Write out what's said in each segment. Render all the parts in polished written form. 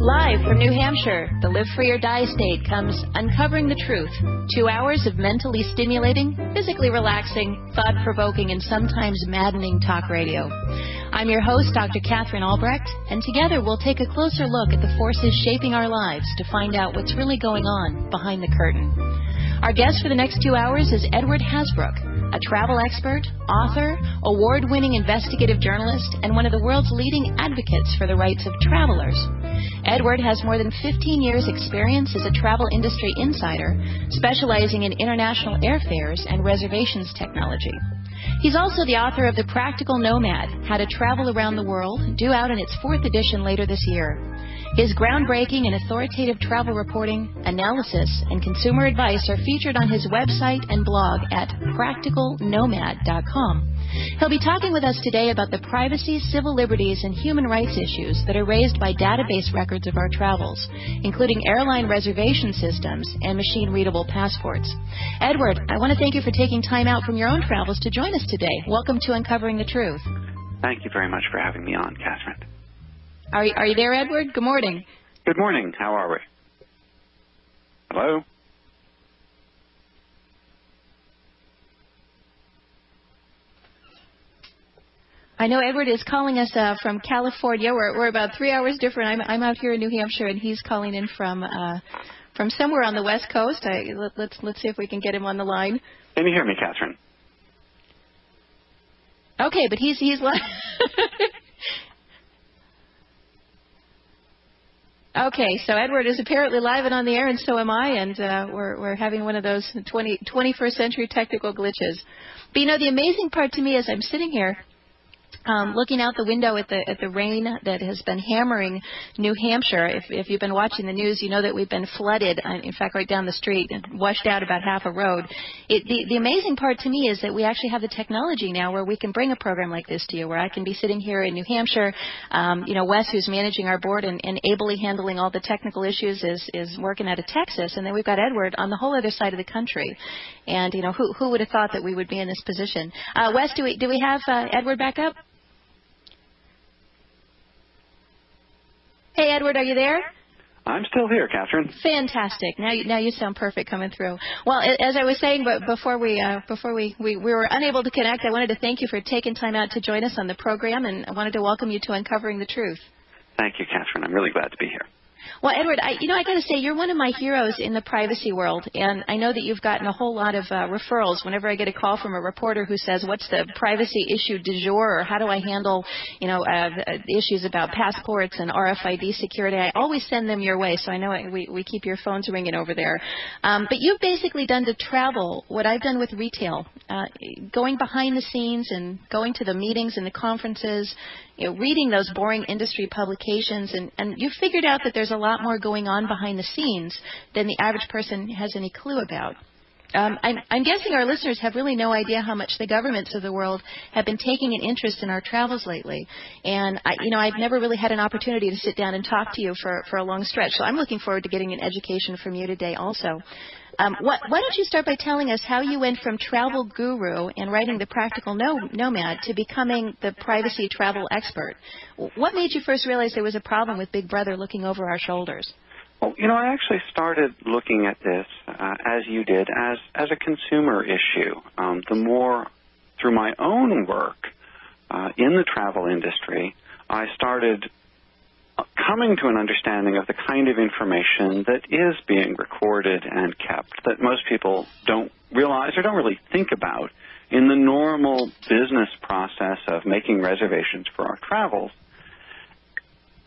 Live from New Hampshire, the Live Free or Die state comes Uncovering the Truth. 2 hours of mentally stimulating, physically relaxing, thought-provoking, and sometimes maddening talk radio. I'm your host, Dr. Katherine Albrecht, and together we'll take a closer look at the forces shaping our lives to find out what's really going on behind the curtain. Our guest for the next 2 hours is Edward Hasbrouck, a travel expert, author, award-winning investigative journalist, and one of the world's leading advocates for the rights of travelers. Edward has more than 15 years' experience as a travel industry insider, specializing in international airfares and reservations technology. He's also the author of The Practical Nomad, How to Travel Around the World, due out in its 4th edition later this year. His groundbreaking and authoritative travel reporting, analysis, and consumer advice are featured on his website and blog at practicalnomad.com. He'll be talking with us today about the privacy, civil liberties, and human rights issues that are raised by database records of our travels, including airline reservation systems and machine-readable passports. Edward, I want to thank you for taking time out from your own travels to join us today. Welcome to Uncovering the Truth. Thank you very much for having me on, Catherine. Are you there, Edward? Good morning. Good morning. How are we? Hello? I know Edward is calling us from California. We're about 3 hours different. I'm out here in New Hampshire, and he's calling in from somewhere on the West Coast. Let's see if we can get him on the line. Can you hear me, Catherine? Okay, but he's live. Okay, so Edward is apparently live and on the air, and so am I, and we're having one of those 21st century technical glitches. But you know, the amazing part to me is I'm sitting here looking out the window at the rain that has been hammering New Hampshire. If you've been watching the news, you know that we've been flooded, in fact, right down the street and washed out about half a road. The amazing part to me is that we actually have the technology now where we can bring a program like this to you, where I can be sitting here in New Hampshire. Wes, who's managing our board and ably handling all the technical issues, is working out of Texas, and then we've got Edward on the whole other side of the country. And you know, who would have thought that we would be in this position? Wes, do we have Edward back up? Hey, Edward, are you there? I'm still here, Catherine. Fantastic. Now you sound perfect coming through. Well, as I was saying, but before we were unable to connect, I wanted to thank you for taking time out to join us on the program, and I wanted to welcome you to Uncovering the Truth. Thank you, Catherine. I'm really glad to be here. Well, Edward, I got to say, you're one of my heroes in the privacy world, and I know that you've gotten a whole lot of referrals whenever I get a call from a reporter who says, what's the privacy issue du jour, or how do I handle, issues about passports and RFID security. I always send them your way, so I know we keep your phones ringing over there. But you've basically done to travel what I've done with retail, going behind the scenes and going to the meetings and the conferences, reading those boring industry publications, and you figured out that there's a lot more going on behind the scenes than the average person has any clue about. I'm guessing our listeners have really no idea how much the governments of the world have been taking an interest in our travels lately. And, I've never really had an opportunity to sit down and talk to you for a long stretch. So I'm looking forward to getting an education from you today also. Why don't you start by telling us how you went from travel guru and writing The Practical Nomad to becoming the privacy travel expert? What made you first realize there was a problem with Big Brother looking over our shoulders? Well, I actually started looking at this, as you did, as a consumer issue. The more through my own work in the travel industry, I started coming to an understanding of the kind of information that is being recorded and kept that most people don't realize or don't really think about in the normal business process of making reservations for our travels.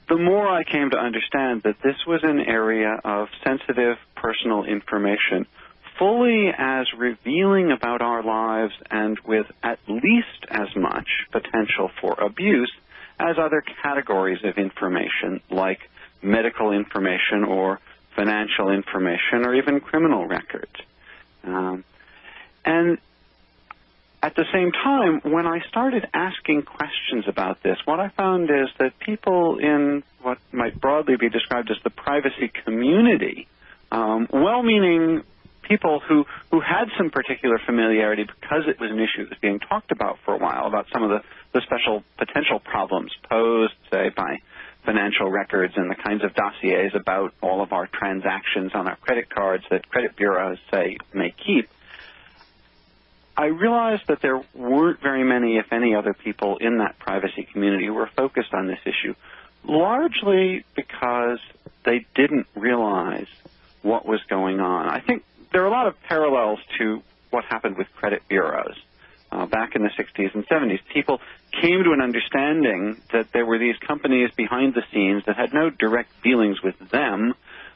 The more I came to understand that this was an area of sensitive personal information, fully as revealing about our lives and with at least as much potential for abuse as other categories of information like medical information or financial information or even criminal records. And at the same time, when I started asking questions about this, what I found is that people in what might broadly be described as the privacy community, well-meaning people who had some particular familiarity because it was an issue that was being talked about for a while, about some of the special potential problems posed, say, by financial records and the kinds of dossiers about all of our transactions on our credit cards that credit bureaus say may keep, I realized that there weren't very many, if any, other people in that privacy community who were focused on this issue, largely because they didn't realize what was going on. I think there are a lot of parallels to what happened with credit bureaus. Back in the 60s and 70s, people came to an understanding that there were these companies behind the scenes that had no direct dealings with them,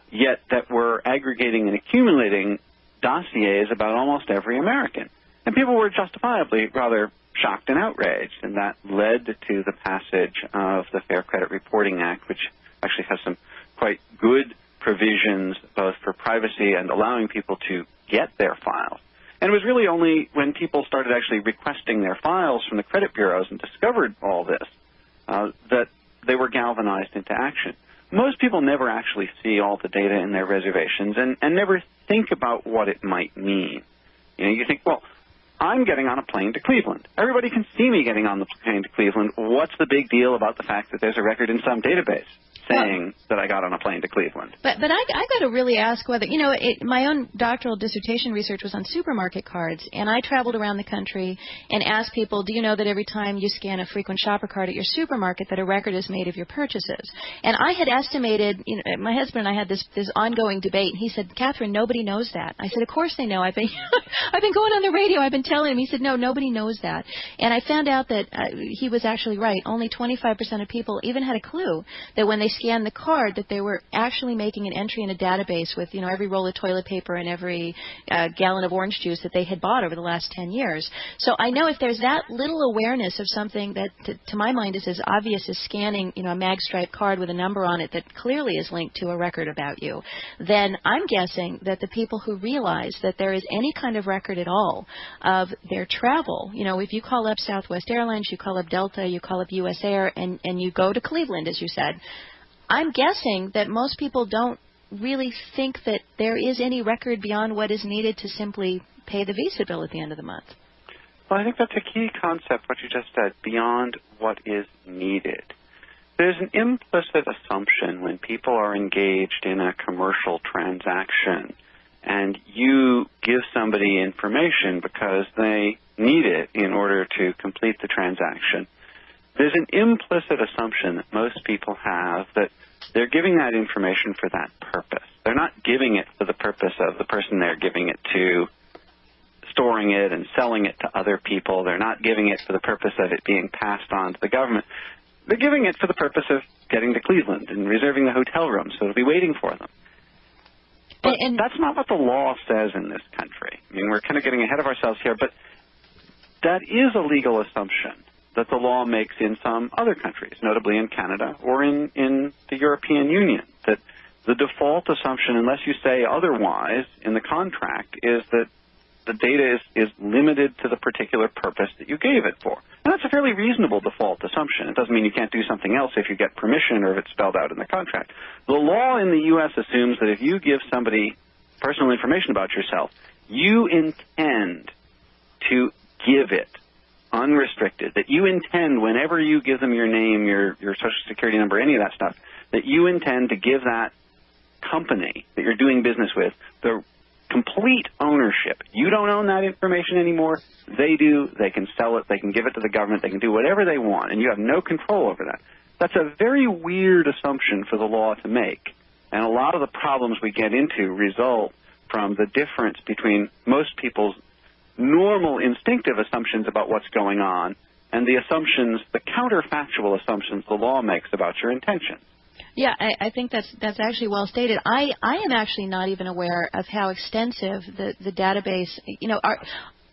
yet that were aggregating and accumulating dossiers about almost every American. And people were justifiably rather shocked and outraged, and that led to the passage of the Fair Credit Reporting Act, which actually has some quite good provisions both for privacy and allowing people to get their files. And it was really only when people started actually requesting their files from the credit bureaus and discovered all this that they were galvanized into action. Most people never actually see all the data in their reservations and never think about what it might mean. You know, you think, well, I'm getting on a plane to Cleveland. Everybody can see me getting on the plane to Cleveland. What's the big deal about the fact that there's a record in some database saying that I got on a plane to Cleveland? But I got to really ask whether, you know, my own doctoral dissertation research was on supermarket cards, and I traveled around the country and asked people, do you know that every time you scan a frequent shopper card at your supermarket that a record is made of your purchases? And I had estimated, you know, my husband and I had this ongoing debate, and he said, Catherine, nobody knows that. I said, of course they know. I've been going on the radio. I've been telling him. He said, no, nobody knows that. And I found out that he was actually right. Only 25% of people even had a clue that when they scanned the card that they were actually making an entry in a database with, you know, every roll of toilet paper and every gallon of orange juice that they had bought over the last 10 years. So I know if there's that little awareness of something that, to my mind, is as obvious as scanning, you know, a mag-stripe card with a number on it that clearly is linked to a record about you, then I'm guessing that the people who realize that there is any kind of record at all of their travel, you know, if you call up Southwest Airlines, you call up Delta, you call up US Air, and you go to Cleveland, as you said, I'm guessing that most people don't really think that there is any record beyond what is needed to simply pay the Visa bill at the end of the month. Well, I think that's a key concept, what you just said, beyond what is needed. There's an implicit assumption when people are engaged in a commercial transaction and you give somebody information because they need it in order to complete the transaction. There's an implicit assumption that most people have that they're giving that information for that purpose. They're not giving it for the purpose of the person they're giving it to, storing it and selling it to other people. They're not giving it for the purpose of it being passed on to the government. They're giving it for the purpose of getting to Cleveland and reserving the hotel room, so it'll be waiting for them. But that's not what the law says in this country. I mean, we're kind of getting ahead of ourselves here, but that is a legal assumption that the law makes in some other countries, notably in Canada or in the European Union, that the default assumption, unless you say otherwise in the contract, is that the data is limited to the particular purpose that you gave it for. And that's a fairly reasonable default assumption. It doesn't mean you can't do something else if you get permission or if it's spelled out in the contract. The law in the U.S. assumes that if you give somebody personal information about yourself, you intend to give it unrestricted, that you intend, whenever you give them your name, your social security number, any of that stuff, that you intend to give that company that you're doing business with the complete ownership. You don't own that information anymore. They do. They can sell it. They can give it to the government. They can do whatever they want, and you have no control over that. That's a very weird assumption for the law to make, and a lot of the problems we get into result from the difference between most people's normal instinctive assumptions about what's going on and the assumptions, the counterfactual assumptions the law makes about your intentions. Yeah, I think that's actually well stated. I am actually not even aware of how extensive the database, you know,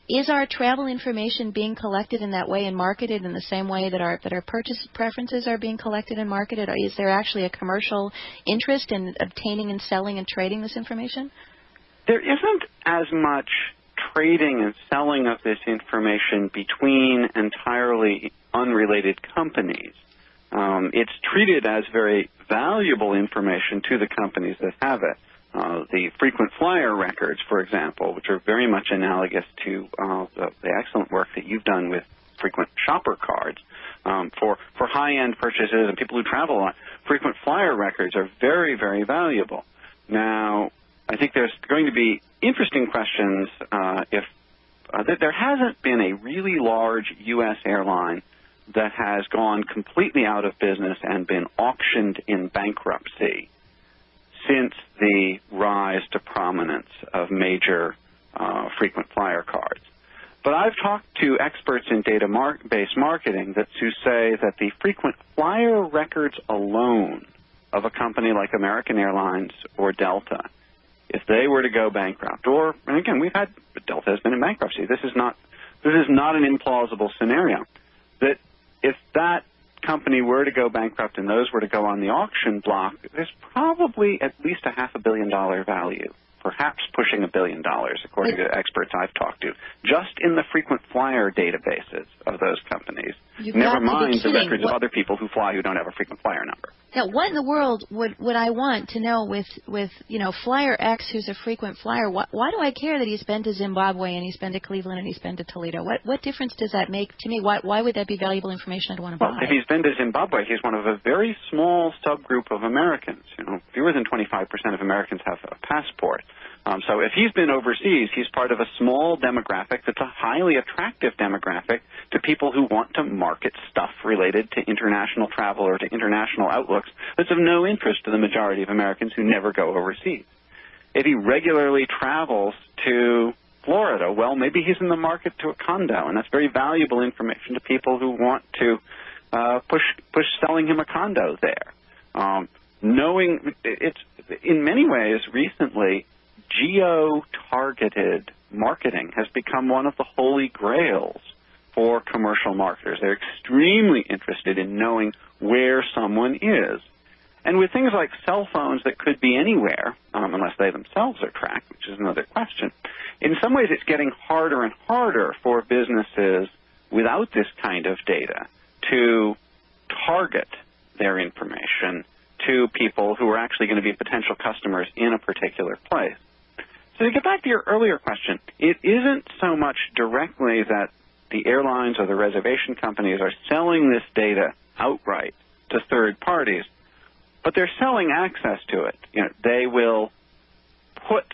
is our travel information being collected in that way and marketed in the same way that our purchase preferences are being collected and marketed? Is there actually a commercial interest in obtaining and selling and trading this information? There isn't as much trading and selling of this information between entirely unrelated companies. It's treated as very valuable information to the companies that have it. The frequent flyer records, for example, which are very much analogous to the excellent work that you've done with frequent shopper cards, For high-end purchases and people who travel a lot, frequent flyer records are very, very valuable. Now, I think there's going to be interesting questions if there hasn't been a really large U.S. airline that has gone completely out of business and been auctioned in bankruptcy since the rise to prominence of major frequent flyer cards. But I've talked to experts in database marketing who say that the frequent flyer records alone of a company like American Airlines or Delta, if they were to go bankrupt, and again, Delta has been in bankruptcy. This is not an implausible scenario. That if that company were to go bankrupt and those were to go on the auction block, there's probably at least a $500 million value, perhaps pushing $1 billion, according to experts I've talked to, just in the frequent flyer databases of those companies. Never mind the records of other people who fly who don't have a frequent flyer number. Now, what in the world would I want to know with Flyer X, who's a frequent flyer? Why do I care that he's been to Zimbabwe and he's been to Cleveland and he's been to Toledo? What difference does that make to me? Why would that be valuable information I'd want to buy? Well, if he's been to Zimbabwe, he's one of a very small subgroup of Americans. Fewer than 25% of Americans have a passport. So if he's been overseas, he's part of a small demographic that's a highly attractive demographic to people who want to market stuff related to international travel or to international outlooks that's of no interest to the majority of Americans who never go overseas. If he regularly travels to Florida, well, maybe he's in the market to a condo, and that's very valuable information to people who want to push selling him a condo there. Knowing it's in many ways recently, geo-targeted marketing has become one of the holy grails for commercial marketers. They're extremely interested in knowing where someone is. And with things like cell phones that could be anywhere, unless they themselves are tracked, which is another question, in some ways it's getting harder and harder for businesses without this kind of data to target their information to people who are actually going to be potential customers in a particular place. So to get back to your earlier question, it isn't so much directly that the airlines or the reservation companies are selling this data outright to third parties, but they're selling access to it. They will put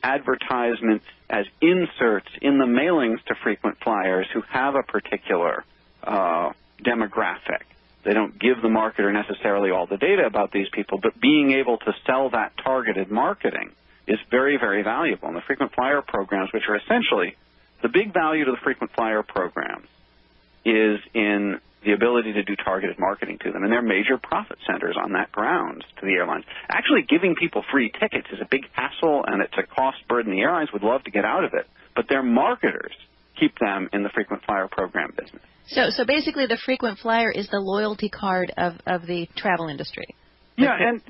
advertisements as inserts in the mailings to frequent flyers who have a particular demographic. They don't give the marketer necessarily all the data about these people, but being able to sell that targeted marketing is very, very valuable. And the frequent flyer programs, which are essentially the big value to the frequent flyer programs, is in the ability to do targeted marketing to them. And they're major profit centers on that ground to the airlines. Actually, giving people free tickets is a big hassle, and it's a cost burden. The airlines would love to get out of it, but their marketers keep them in the frequent flyer program business. So basically the frequent flyer is the loyalty card of the travel industry. Yeah, and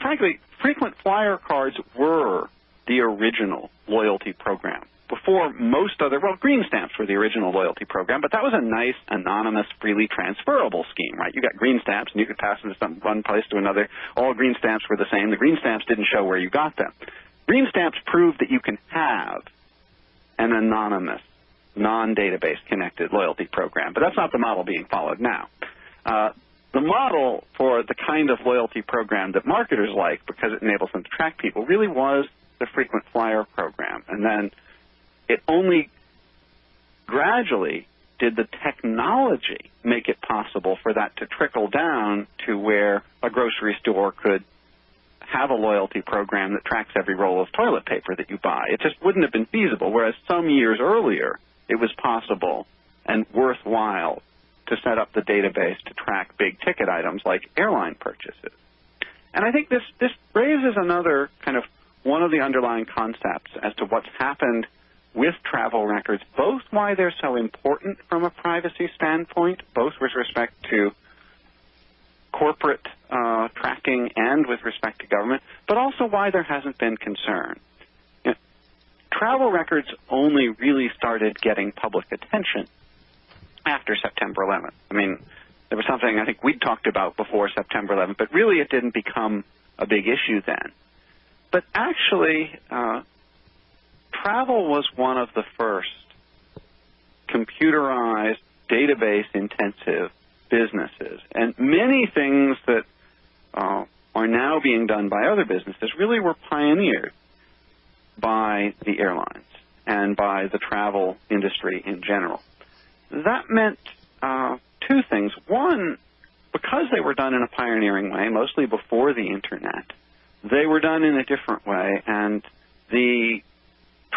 frankly, frequent flyer cards were the original loyalty program. Before most other, green stamps were the original loyalty program, but that was a nice, anonymous, freely transferable scheme, right? You got green stamps, and you could pass them from one place to another. All green stamps were the same. The green stamps didn't show where you got them. Green stamps proved that you can have an anonymous, non-database connected loyalty program, but that's not the model being followed now. The model for the kind of loyalty program that marketers like, because it enables them to track people, really was the frequent flyer program. And then it only gradually did the technology make it possible for that to trickle down to where a grocery store could have a loyalty program that tracks every roll of toilet paper that you buy. It just wouldn't have been feasible, whereas some years earlier it was possible and worthwhile to set up the database to track big-ticket items like airline purchases. And I think this raises another kind of one of the underlying concepts as to what's happened with travel records, both why they're so important from a privacy standpoint, both with respect to corporate tracking and with respect to government, but also why there hasn't been concern. Travel records only really started getting public attention after September 11th. I mean, there was something I think we'd talked about before September 11th, but really it didn't become a big issue then. But actually, travel was one of the first computerized, database-intensive businesses. And many things that are now being done by other businesses really were pioneered by the airlines and by the travel industry in general. That meant two things. One, because they were done in a pioneering way, mostly before the Internet, they were done in a different way, and the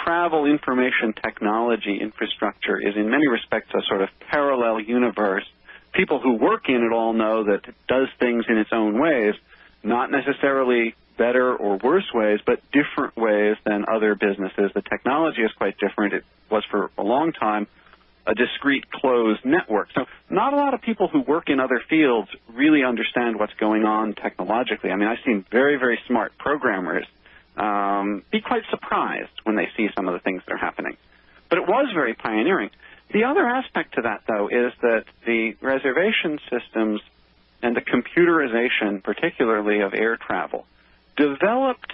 travel information technology infrastructure is in many respects a sort of parallel universe. People who work in it all know that it does things in its own ways, not necessarily better or worse ways, but different ways than other businesses. The technology is quite different. It was for a long time a discrete closed network. So not a lot of people who work in other fields really understand what's going on technologically. I mean, I've seen very, very smart programmers be quite surprised when they see some of the things that are happening. But it was very pioneering. The other aspect to that, though, is that the reservation systems and the computerization, particularly of air travel, developed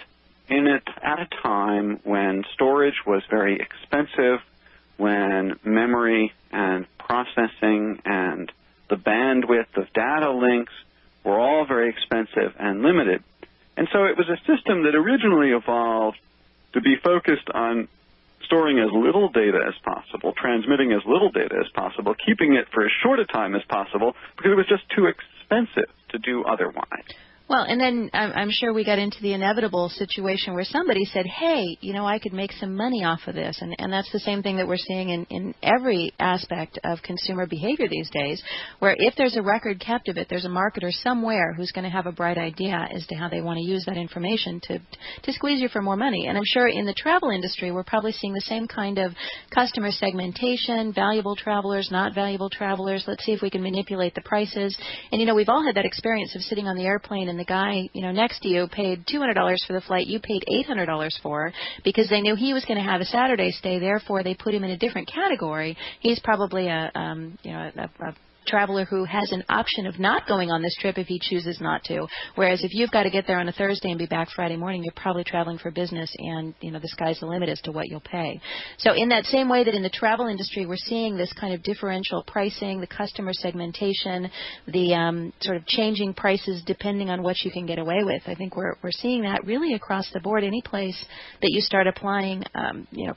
at a time when storage was very expensive, when memory and processing and the bandwidth of data links were all very expensive and limited. And so it was a system that originally evolved to be focused on storing as little data as possible, transmitting as little data as possible, keeping it for as short a time as possible, because it was just too expensive to do otherwise. Well, and then I'm sure we got into the inevitable situation where somebody said, hey, you know, I could make some money off of this. And that's the same thing that we're seeing in every aspect of consumer behavior these days, where if there's a record kept of it, there's a marketer somewhere who's going to have a bright idea as to how they want to use that information to squeeze you for more money. And I'm sure in the travel industry, we're probably seeing the same kind of customer segmentation, valuable travelers, not valuable travelers. Let's see if we can manipulate the prices. And, you know, we've all had that experience of sitting on the airplane and the guy, you know, next to you paid $200 for the flight you paid $800 for because they knew he was going to have a Saturday stay. Therefore, they put him in a different category. He's probably a traveler who has an option of not going on this trip if he chooses not to. Whereas if you've got to get there on a Thursday and be back Friday morning, you're probably traveling for business, and you know the sky's the limit as to what you'll pay. So in that same way that in the travel industry we're seeing this kind of differential pricing, the customer segmentation, the sort of changing prices depending on what you can get away with. I think we're seeing that really across the board. Any place that you start applying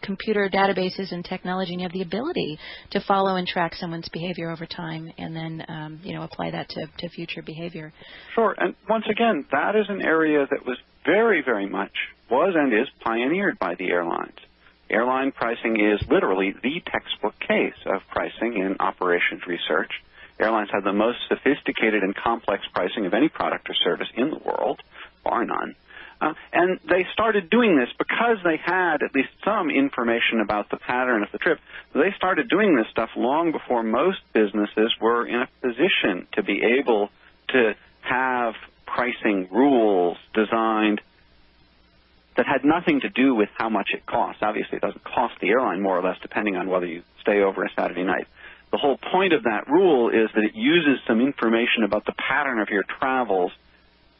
computer databases and technology, and you have the ability to follow and track someone's behavior over time, and then, apply that to future behavior. Sure. And once again, that is an area that was very, very much was and is pioneered by the airlines. Airline pricing is literally the textbook case of pricing in operations research. Airlines have the most sophisticated and complex pricing of any product or service in the world, bar none. And they started doing this because they had at least some information about the pattern of the trip. They started doing this stuff long before most businesses were in a position to be able to have pricing rules designed that had nothing to do with how much it costs. Obviously, it doesn't cost the airline more or less depending on whether you stay over a Saturday night. The whole point of that rule is that it uses some information about the pattern of your travels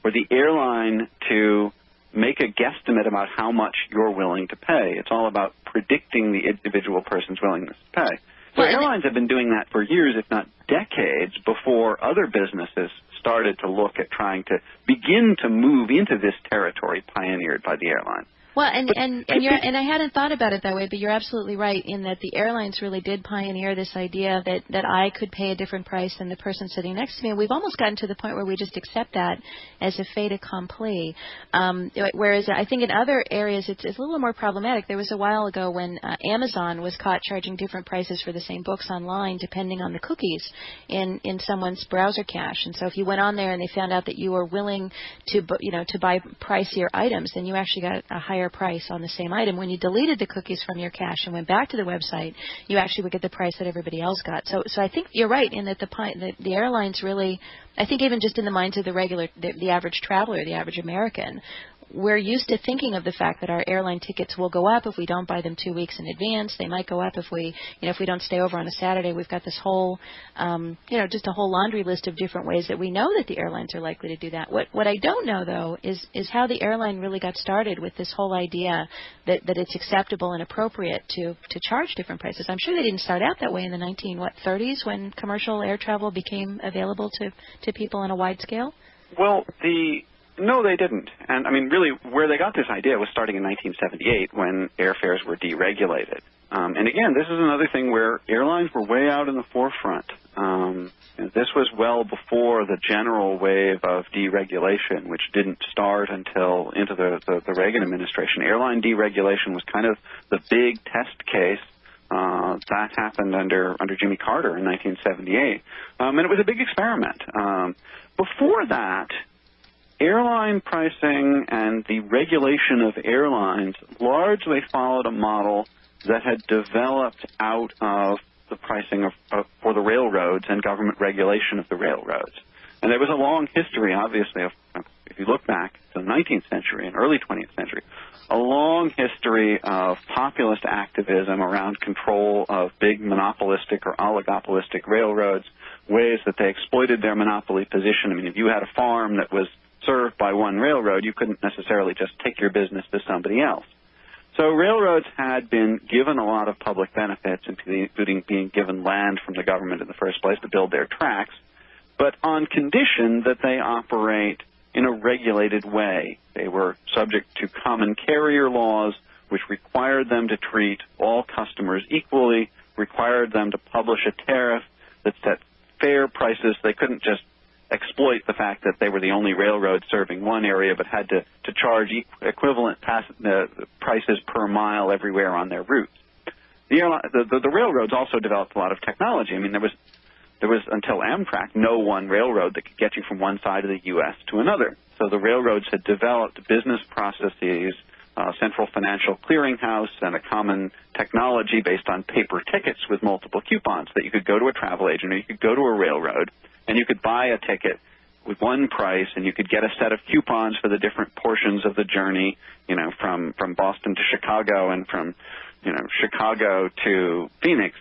for the airline to make a guesstimate about how much you're willing to pay. It's all about predicting the individual person's willingness to pay. So airlines have been doing that for years, if not decades, before other businesses started to look at trying to begin to move into this territory pioneered by the airline. Well, and I hadn't thought about it that way, but you're absolutely right in that the airlines really did pioneer this idea that I could pay a different price than the person sitting next to me. And we've almost gotten to the point where we just accept that as a fait accompli. Whereas I think in other areas it's a little more problematic. There was a while ago when Amazon was caught charging different prices for the same books online depending on the cookies in someone's browser cache. And so if you went on there and they found out that you were willing to buy pricier items, then you actually got a higher price on the same item. When you deleted the cookies from your cache and went back to the website, you actually would get the price that everybody else got. So I think you're right in that the airlines really, I think even just in the minds of the average traveler, the average American, we're used to thinking of the fact that our airline tickets will go up if we don't buy them 2 weeks in advance. They might go up if we, if we don't stay over on a Saturday. We've got this whole, just a whole laundry list of different ways that we know that the airlines are likely to do that. What I don't know, though, is how the airline really got started with this whole idea that it's acceptable and appropriate to charge different prices. I'm sure they didn't start out that way in the 30s when commercial air travel became available to people on a wide scale. Well, no, they didn't. And, I mean, really, where they got this idea was starting in 1978 when airfares were deregulated. And, again, this is another thing where airlines were way out in the forefront. This was well before the general wave of deregulation, which didn't start until into the Reagan administration. Airline deregulation was kind of the big test case. That happened under Jimmy Carter in 1978. And it was a big experiment. Before that, airline pricing and the regulation of airlines largely followed a model that had developed out of the pricing for the railroads and government regulation of the railroads. And there was a long history, obviously, if you look back to the 19th century and early 20th century, a long history of populist activism around control of big monopolistic or oligopolistic railroads, ways that they exploited their monopoly position. I mean, if you had a farm that was served by one railroad, you couldn't necessarily just take your business to somebody else. So railroads had been given a lot of public benefits, including being given land from the government in the first place to build their tracks, but on condition that they operate in a regulated way. They were subject to common carrier laws, which required them to treat all customers equally, required them to publish a tariff that set fair prices. They couldn't just exploit the fact that they were the only railroad serving one area, but had to charge equivalent prices per mile everywhere on their routes. The railroads also developed a lot of technology. I mean, there was until Amtrak no one railroad that could get you from one side of the U.S. to another. So the railroads had developed business processes, central financial clearinghouse, and a common technology based on paper tickets with multiple coupons that you could go to a travel agent or you could go to a railroad and you could buy a ticket with one price, and you could get a set of coupons for the different portions of the journey, from Boston to Chicago and from, Chicago to Phoenix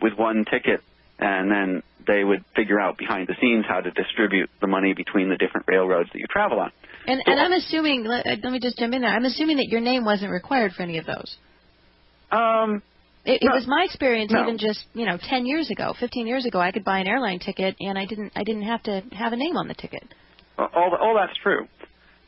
with one ticket, and then they would figure out behind the scenes how to distribute the money between the different railroads that you travel on. And I'm assuming, let me just jump in there, I'm assuming that your name wasn't required for any of those. It was my experience even just, 10 years ago, 15 years ago, I could buy an airline ticket and I didn't have to have a name on the ticket. All that's true.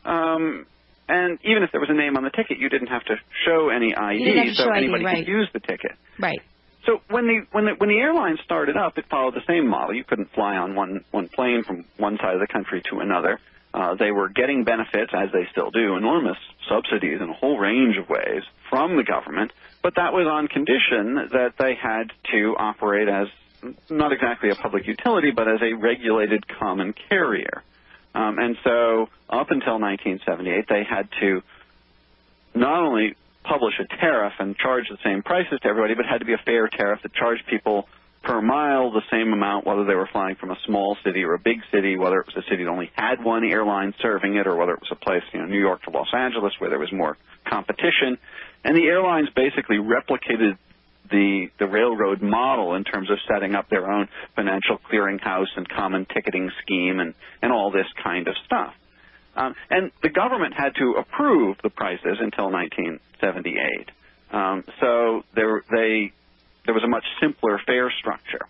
And even if there was a name on the ticket, you didn't have to show any ID, so anybody could use the ticket. Right. So when the airline started up, it followed the same model. You couldn't fly on one plane from one side of the country to another. They were getting benefits, as they still do, enormous subsidies in a whole range of ways from the government, but that was on condition that they had to operate as not exactly a public utility, but as a regulated common carrier. And so up until 1978, they had to not only publish a tariff and charge the same prices to everybody, but had to be a fair tariff that charged people per mile the same amount, whether they were flying from a small city or a big city, whether it was a city that only had one airline serving it, or whether it was a place, New York to Los Angeles, where there was more competition. And the airlines basically replicated the railroad model in terms of setting up their own financial clearinghouse and common ticketing scheme and all this kind of stuff. And the government had to approve the prices until 1978. So there was a much simpler fare structure.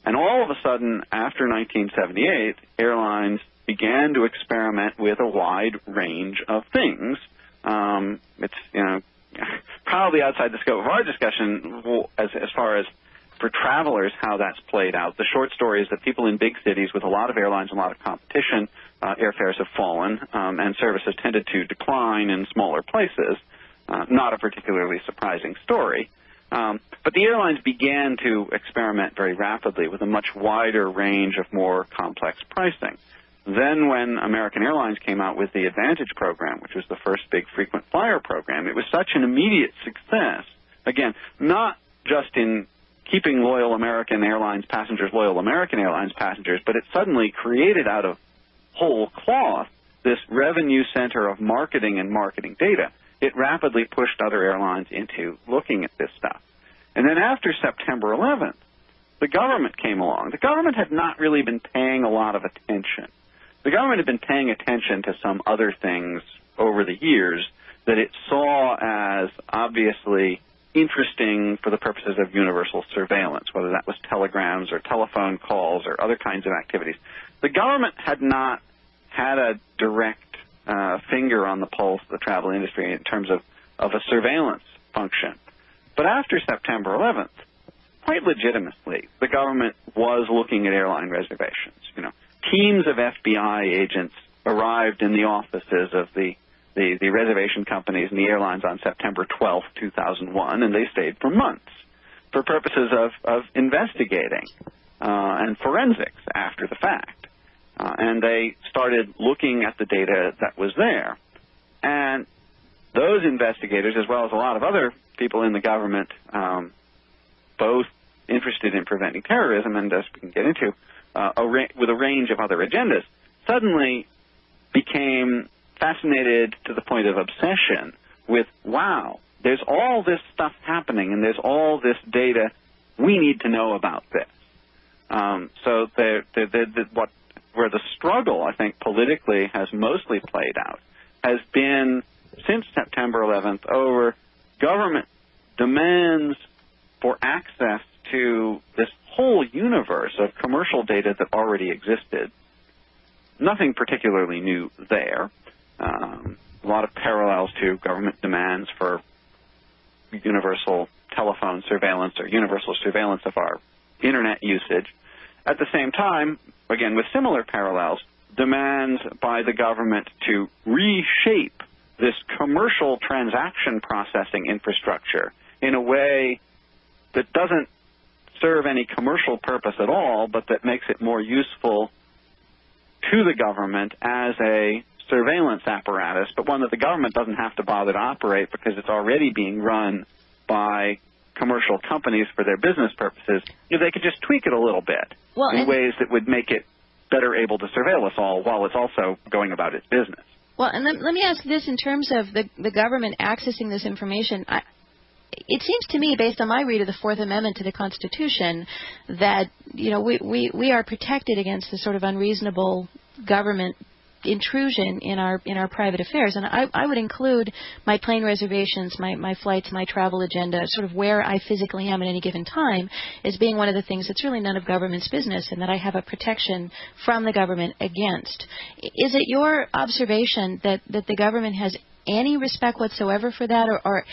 And all of a sudden, after 1978, airlines began to experiment with a wide range of things. It's, probably outside the scope of our discussion as far as for travelers how that's played out. The short story is that people in big cities with a lot of airlines and a lot of competition, airfares have fallen, and services tended to decline in smaller places. Not a particularly surprising story. But the airlines began to experiment very rapidly with a much wider range of more complex pricing. Then when American Airlines came out with the Advantage program, which was the first big frequent flyer program, it was such an immediate success, again, not just in keeping loyal American Airlines passengers, but it suddenly created out of whole cloth this revenue center of marketing and marketing data, it rapidly pushed other airlines into looking at this stuff. And then after September 11th, the government came along. The government had not really been paying a lot of attention. The government had been paying attention to some other things over the years that it saw as obviously interesting for the purposes of universal surveillance, whether that was telegrams or telephone calls or other kinds of activities. The government had not had a direct finger on the pulse of the travel industry in terms of a surveillance function. But after September 11th, quite legitimately, the government was looking at airline reservations. You know, teams of FBI agents arrived in the offices of the reservation companies and the airlines on September 12th, 2001, and they stayed for months for purposes of investigating and forensics after the fact. And they started looking at the data that was there. And those investigators, as well as a lot of other people in the government, both interested in preventing terrorism and, as we can get into, with a range of other agendas, suddenly became fascinated to the point of obsession with, wow, there's all this stuff happening and there's all this data. We need to know about this. So where the struggle, I think, politically has mostly played out has been, since September 11th, over government demands for access to this whole universe of commercial data that already existed. Nothing particularly new there. A lot of parallels to government demands for universal telephone surveillance or universal surveillance of our Internet usage. At the same time, again, with similar parallels, demands by the government to reshape this commercial transaction processing infrastructure in a way that doesn't serve any commercial purpose at all, but that makes it more useful to the government as a surveillance apparatus, but one that the government doesn't have to bother to operate because it's already being run by commercial companies for their business purposes. If they could just tweak it a little bit in ways that would make it better able to surveil us all while it's also going about its business. Well, and let me ask this in terms of the government accessing this information. It seems to me, based on my read of the Fourth Amendment to the Constitution, that we are protected against this sort of unreasonable government intrusion in our private affairs. And I would include my plane reservations, my flights, my travel agenda, sort of where I physically am at any given time, as being one of the things that's really none of government's business and that I have a protection from the government against. Is it your observation that the government has any respect whatsoever for that? Or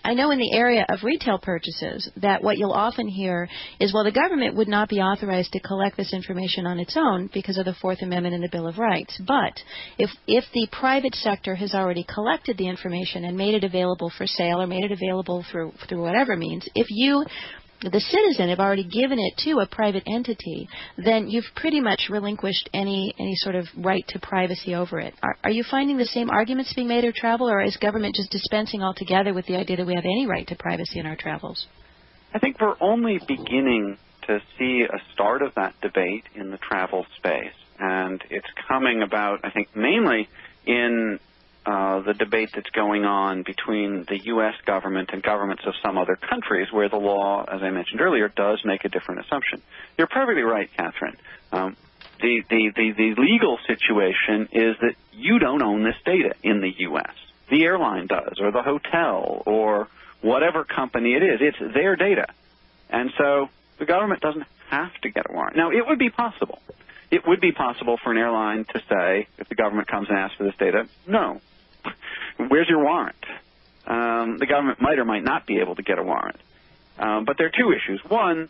I know in the area of retail purchases that what you'll often hear is, well, the government would not be authorized to collect this information on its own because of the Fourth Amendment and the Bill of Rights. But if the private sector has already collected the information and made it available for sale or made it available through whatever means, if you, the citizen, have already given it to a private entity, then you've pretty much relinquished any sort of right to privacy over it. Are you finding the same arguments being made of travel, or is government just dispensing altogether with the idea that we have any right to privacy in our travels? I think we're only beginning to see a start of that debate in the travel space, and it's coming about, I think, mainly in the debate that's going on between the U.S. government and governments of some other countries where the law, as I mentioned earlier, does make a different assumption. You're perfectly right, Catherine. The legal situation is that you don't own this data in the U.S. The airline does, or the hotel, or whatever company it is. It's their data. And so the government doesn't have to get a warrant. Now, it would be possible. It would be possible for an airline to say, if the government comes and asks for this data, no. Where's your warrant? The government might or might not be able to get a warrant. But there are two issues. One,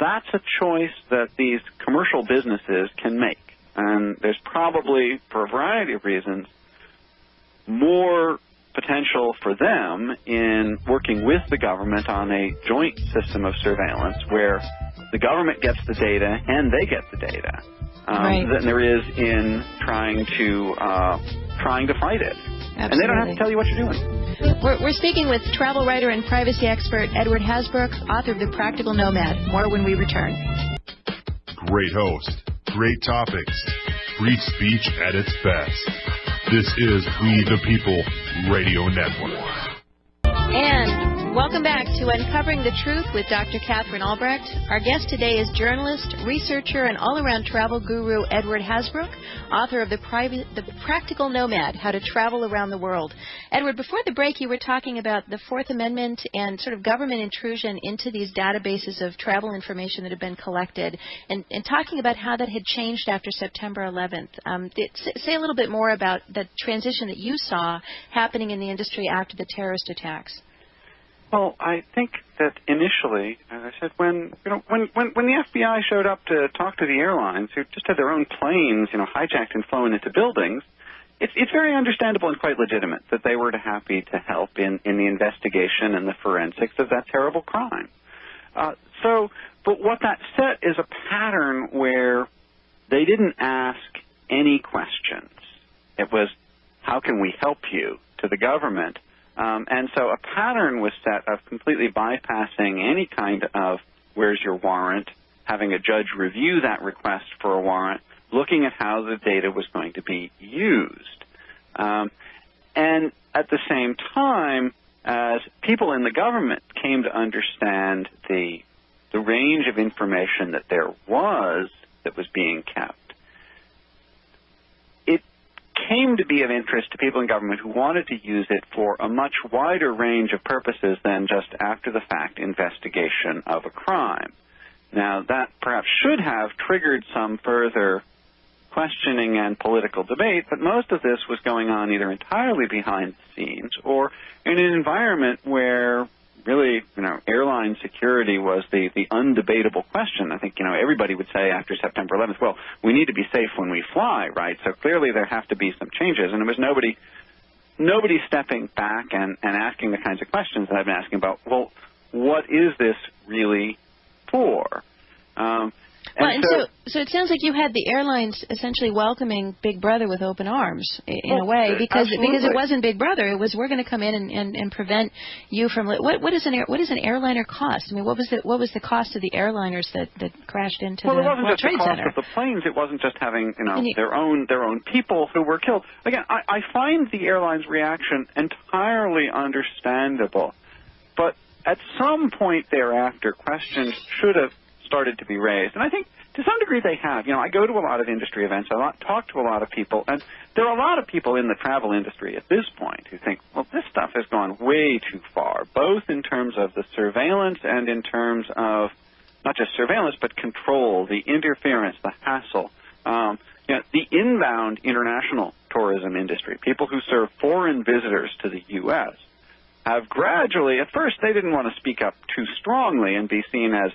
that's a choice that these commercial businesses can make. And there's probably, for a variety of reasons, more potential for them in working with the government on a joint system of surveillance where the government gets the data and they get the data than there is in trying to fight it. Absolutely. And they don't have to tell you what you're doing. We're speaking with travel writer and privacy expert Edward Hasbrouck, author of The Practical Nomad. More when we return. Great host, great topics, free speech at its best. This is We the People Radio Network. And welcome back to Uncovering the Truth with Dr. Katherine Albrecht. Our guest today is journalist, researcher, and all-around travel guru Edward Hasbrouck, author of The Practical Nomad, How to Travel Around the World. Edward, before the break, you were talking about the Fourth Amendment and sort of government intrusion into these databases of travel information that have been collected, and talking about how that had changed after September 11th. Say a little bit more about the transition that you saw happening in the industry after the terrorist attacks. Well, I think that initially, as I said, when the FBI showed up to talk to the airlines who just had their own planes, hijacked and flown into buildings, it's very understandable and quite legitimate that they were happy to help in the investigation and the forensics of that terrible crime. But what that set is a pattern where they didn't ask any questions. It was, how can we help you, to the government? And so a pattern was set of completely bypassing any kind of where's your warrant, having a judge review that request for a warrant, looking at how the data was going to be used. And at the same time, as people in the government came to understand the range of information that there was that was being kept, it came to be of interest to people in government who wanted to use it for a much wider range of purposes than just after-the-fact investigation of a crime. Now, that perhaps should have triggered some further questioning and political debate, but most of this was going on either entirely behind the scenes or in an environment where really, airline security was the undebatable question. I think, everybody would say after September 11th, well, we need to be safe when we fly, right? So clearly there have to be some changes. And it was nobody stepping back and asking the kinds of questions that I've been asking about, well, what is this really for? So it sounds like you had the airlines essentially welcoming Big Brother with open arms in a way, because it wasn't Big Brother. It was, we're going to come in and prevent you from what does an airliner cost? I mean, what was the cost of the airliners that crashed into the World Trade Center? Well, it wasn't just the cost of the planes. It wasn't just having their own people who were killed. Again, I find the airlines' reaction entirely understandable, but at some point thereafter, questions should have started to be raised. And I think to some degree they have. I go to a lot of industry events. I talk to a lot of people. And there are a lot of people in the travel industry at this point who think, well, this stuff has gone way too far, both in terms of the surveillance and in terms of not just surveillance, but control, the interference, the hassle. The inbound international tourism industry, people who serve foreign visitors to the U.S., have gradually, at first they didn't want to speak up too strongly and be seen as,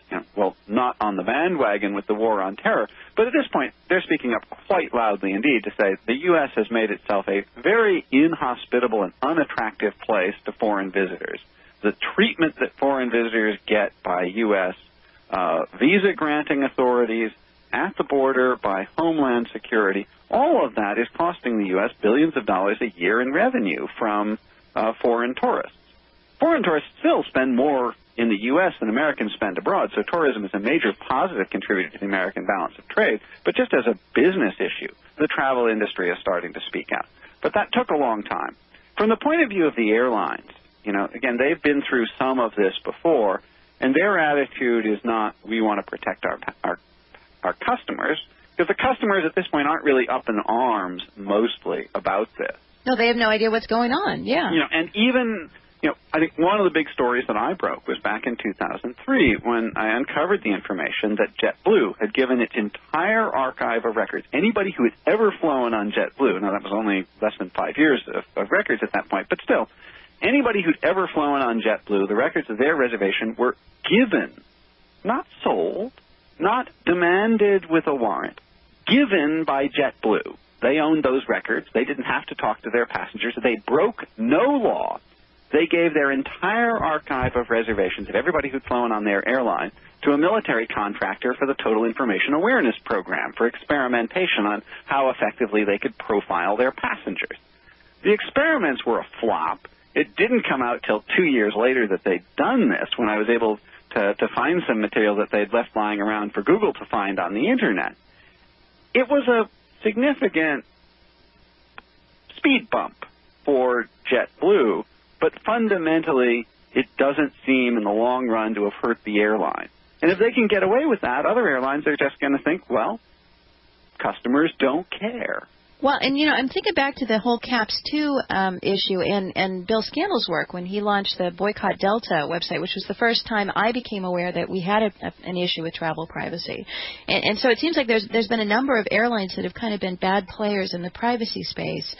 not on the bandwagon with the war on terror. But at this point, they're speaking up quite loudly indeed to say the U.S. has made itself a very inhospitable and unattractive place to foreign visitors. The treatment that foreign visitors get by U.S. Visa-granting authorities, at the border, by Homeland Security, all of that is costing the U.S. billions of dollars a year in revenue from foreign tourists. Foreign tourists still spend more in the U.S. than Americans spend abroad, so tourism is a major positive contributor to the American balance of trade. But just as a business issue, the travel industry is starting to speak out. But that took a long time. From the point of view of the airlines, again, they've been through some of this before, and their attitude is not, we want to protect our customers, because the customers at this point aren't really up in arms mostly about this. No, they have no idea what's going on, yeah. And even, I think one of the big stories that I broke was back in 2003 when I uncovered the information that JetBlue had given its entire archive of records. Anybody who had ever flown on JetBlue, now that was only less than 5 years of records at that point, but still, anybody who'd ever flown on JetBlue, the records of their reservation were given, not sold, not demanded with a warrant, given by JetBlue. They owned those records. They didn't have to talk to their passengers. They broke no law. They gave their entire archive of reservations of everybody who'd flown on their airline to a military contractor for the Total Information Awareness Program for experimentation on how effectively they could profile their passengers. The experiments were a flop. It didn't come out till 2 years later that they'd done this, when I was able to find some material that they'd left lying around for Google to find on the Internet. It was a significant speed bump for JetBlue, but fundamentally it doesn't seem in the long run to have hurt the airline. And if they can get away with that, other airlines are just going to think, well, customers don't care. Well, and, you know, I'm thinking back to the whole CAPS 2 issue and Bill Scandal's work when he launched the Boycott Delta website, which was the first time I became aware that we had an issue with travel privacy. And so it seems like there's been a number of airlines that have kind of been bad players in the privacy space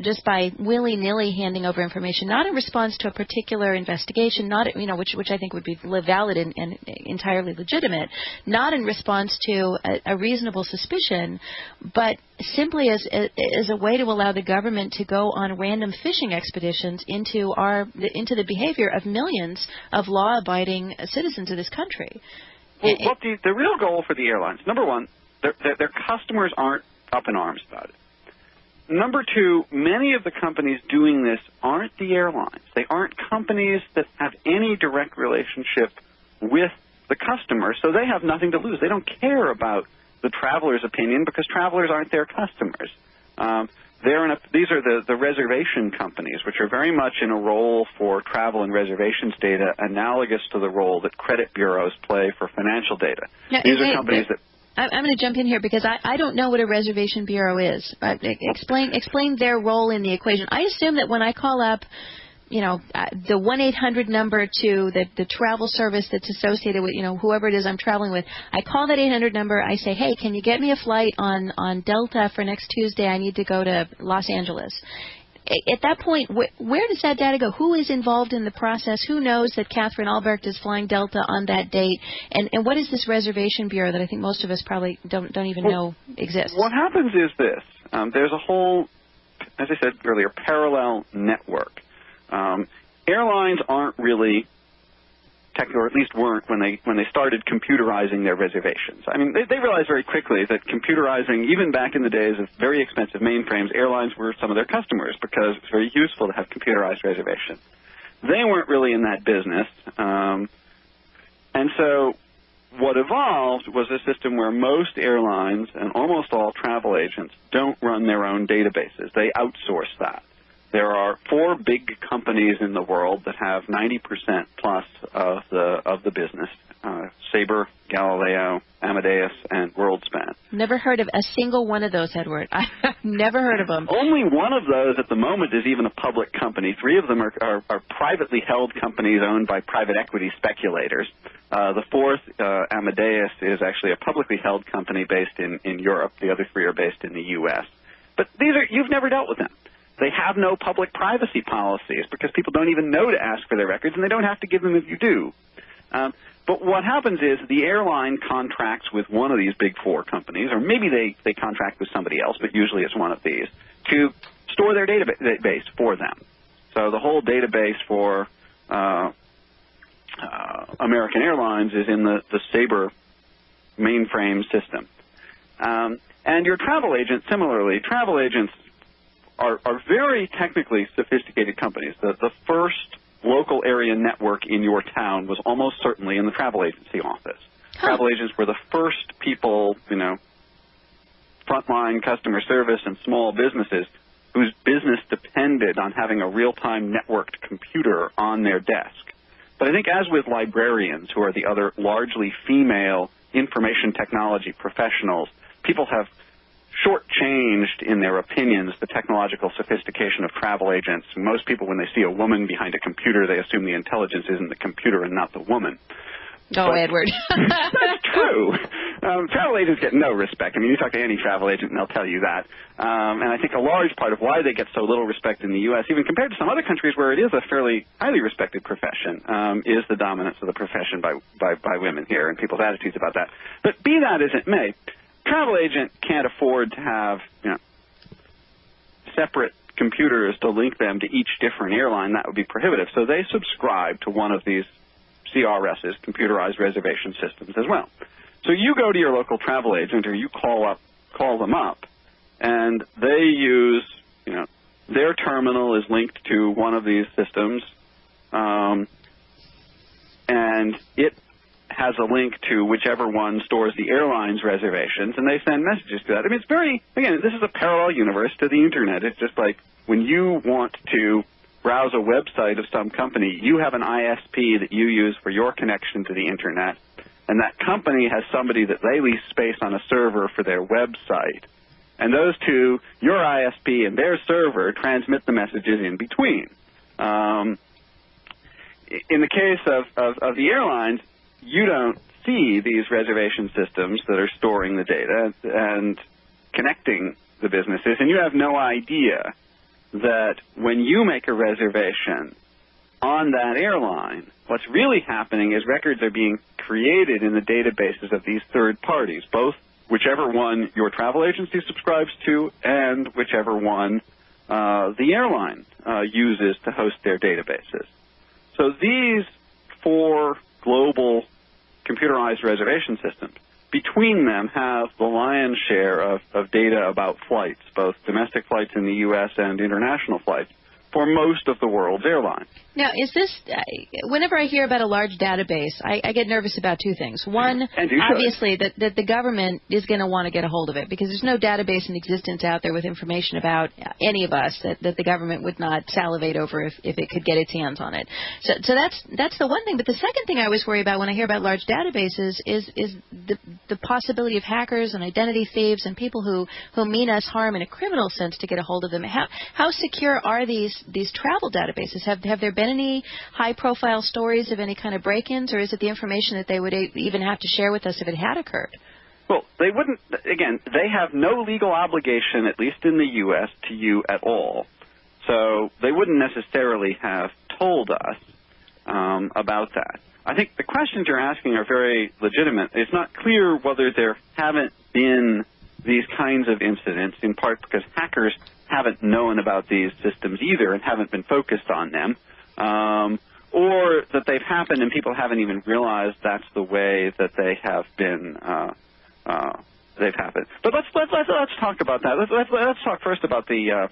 just by willy-nilly handing over information, not in response to a particular investigation, not, you know, which I think would be valid and entirely legitimate, not in response to a reasonable suspicion, but simply as a way to allow the government to go on random fishing expeditions into the behavior of millions of law-abiding citizens of this country. Well, the real goal for the airlines, number one, their customers aren't up in arms about it. Number two, many of the companies doing this aren't the airlines. They aren't companies that have any direct relationship with the customer, so they have nothing to lose. They don't care about the traveler's opinion because travelers aren't their customers. These are the reservation companies, which are very much in a role for travel and reservations data analogous to the role that credit bureaus play for financial data. Now, these are companies that... I'm going to jump in here because I don't know what a reservation bureau is. Explain their role in the equation. I assume that when I call up, you know, the 1-800 number to the travel service that's associated with, you know, whoever it is I'm traveling with, I call that 800 number. I say, hey, can you get me a flight on Delta for next Tuesday? I need to go to Los Angeles. At that point, where does that data go? Who is involved in the process? Who knows that Katherine Albrecht is flying Delta on that date? And what is this reservation bureau that I think most of us probably don't even know exists? What happens is this. There's a whole, as I said earlier, parallel network. Airlines aren't really, or at least weren't when they started computerizing their reservations. I mean, they realized very quickly that computerizing, even back in the days of very expensive mainframes, airlines were some of their customers because it's very useful to have computerized reservations. They weren't really in that business, and so what evolved was a system where most airlines and almost all travel agents don't run their own databases. They outsource that. There are 4 big companies in the world that have 90% plus of the business: Sabre, Galileo, Amadeus, and WorldSpan. Never heard of a single one of those, Edward. I've never heard of them. Only one of those at the moment is even a public company. 3 of them are privately held companies owned by private equity speculators. The 4th, Amadeus, is actually a publicly held company based in Europe. The other 3 are based in the U.S. But you've never dealt with them. They have no public privacy policies because people don't even know to ask for their records, and they don't have to give them if you do. But what happens is the airline contracts with one of these big 4 companies, or maybe they contract with somebody else, but usually it's one of these, to store their database for them. So the whole database for American Airlines is in the Sabre mainframe system. And your travel agent, similarly, travel agents are very technically sophisticated companies. The first local area network in your town was almost certainly in the travel agency office. Huh. Travel agents were the first people, you know, frontline customer service and small businesses whose business depended on having a real-time networked computer on their desk. But I think as with librarians, who are the other largely female information technology professionals, people have shortchanged in their opinions the technological sophistication of travel agents. Most people, when they see a woman behind a computer, they assume the intelligence is in the computer and not the woman. Oh, but Edward. That's true. Travel agents get no respect. I mean, you talk to any travel agent and they'll tell you that. And I think a large part of why they get so little respect in the U.S., even compared to some other countries where it is a fairly highly respected profession, is the dominance of the profession by women here and people's attitudes about that. But be that as it may, travel agent can't afford to have, you know, separate computers to link them to each different airline. That would be prohibitive. So they subscribe to one of these CRSs, computerized reservation systems, as well. So you go to your local travel agent, or you call them up, and they use, you know, their terminal is linked to one of these systems, and it has a link to whichever one stores the airline's reservations, and they send messages to that. I mean, it's very, again, this is a parallel universe to the Internet. It's just like when you want to browse a website of some company, you have an ISP that you use for your connection to the Internet, and that company has somebody that they lease space on a server for their website. And those two, your ISP and their server, transmit the messages in between. In the case of the airlines, you don't see these reservation systems that are storing the data and connecting the businesses, and you have no idea that when you make a reservation on that airline, what's really happening is records are being created in the databases of these third parties, both whichever one your travel agency subscribes to and whichever one the airline uses to host their databases. So these four global computerized reservation systems, between them, have the lion's share of data about flights, both domestic flights in the U.S. and international flights, for most of the world's airlines. Now, is this, whenever I hear about a large database, I get nervous about two things. One, obviously, that the government is going to want to get a hold of it, because there's no database in existence out there with information about any of us that the government would not salivate over if it could get its hands on it. So that's the one thing. But the second thing I always worry about when I hear about large databases is the possibility of hackers and identity thieves and people who mean us harm in a criminal sense to get a hold of them. How secure are these travel databases? Have there been any high-profile stories of any kind of break-ins, or is it the information that they would even have to share with us if it had occurred? Well, they wouldn't. Again, they have no legal obligation, at least in the U.S., to you at all. So they wouldn't necessarily have told us about that. I think the questions you're asking are very legitimate. It's not clear whether there haven't been these kinds of incidents, in part because hackers haven't known about these systems either and haven't been focused on them, or that they've happened and people haven't even realized that's the way that they have been they've happened. But let's talk about that. Let's talk first about the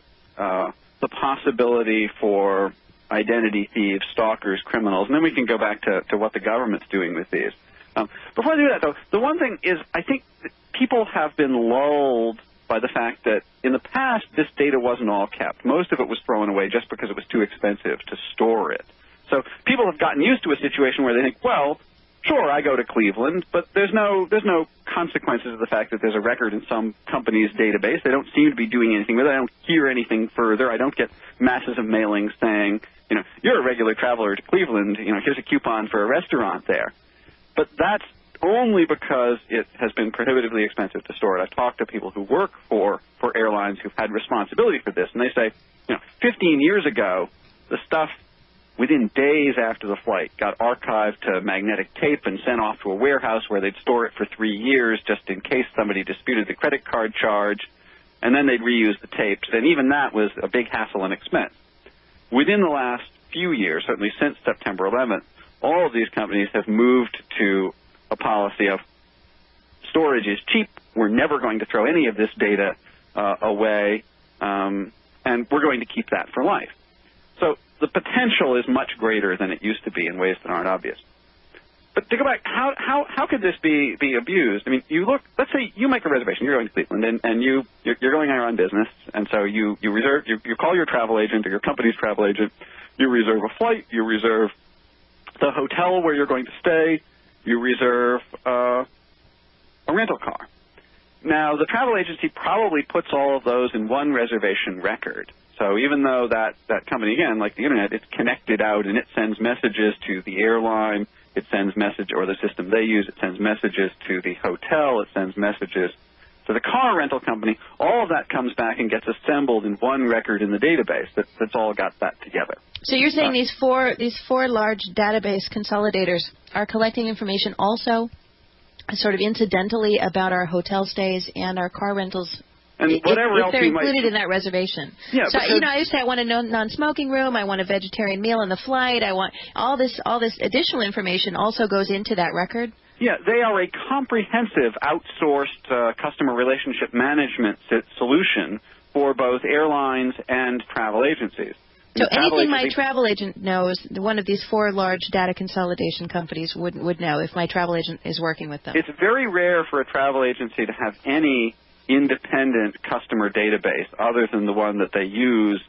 possibility for identity thieves, stalkers, criminals, and then we can go back to what the government's doing with these. Before I do that, though, the one thing is I think that people have been lulled by the fact that in the past this data wasn't all kept. Most of it was thrown away just because it was too expensive to store it. So people have gotten used to a situation where they think, well, sure, I go to Cleveland, but there's no consequences of the fact that there's a record in some company's database. They don't seem to be doing anything with it. I don't hear anything further. I don't get masses of mailings saying, you're a regular traveler to Cleveland, here's a coupon for a restaurant there. But that's only because it has been prohibitively expensive to store it. I've talked to people who work for airlines who've had responsibility for this, and they say, 15 years ago, the stuff within days after the flight got archived to magnetic tape and sent off to a warehouse where they'd store it for 3 years just in case somebody disputed the credit card charge, and then they'd reuse the tapes, and even that was a big hassle and expense. Within the last few years, certainly since September 11th, all of these companies have moved to a policy of storage is cheap, we're never going to throw any of this data away, and we're going to keep that for life. So the potential is much greater than it used to be in ways that aren't obvious. But to go back, how could this be abused? I mean, let's say you make a reservation, you're going to Cleveland, and you're going on your own business, and so you call your travel agent or your company's travel agent, you reserve a flight, you reserve the hotel where you're going to stay, you reserve a rental car. Now, the travel agency probably puts all of those in one reservation record. So even though that company, again, like the Internet, it's connected out and it sends messages to the airline, it sends or the system they use, it sends messages to the hotel, it sends messages to the car rental company, all of that comes back and gets assembled in one record in the database that's all got that together. So you're saying these four large database consolidators are collecting information also sort of incidentally about our hotel stays and our car rentals, and whatever if else they're you included might in that reservation. Yeah, so I just say I want a non-smoking room, I want a vegetarian meal on the flight, I want all this additional information also goes into that record. Yeah, they are a comprehensive outsourced customer relationship management solution for both airlines and travel agencies. So anything my travel agent knows, one of these 4 large data consolidation companies would know if my travel agent is working with them. It's very rare for a travel agency to have any independent customer database other than the one that they use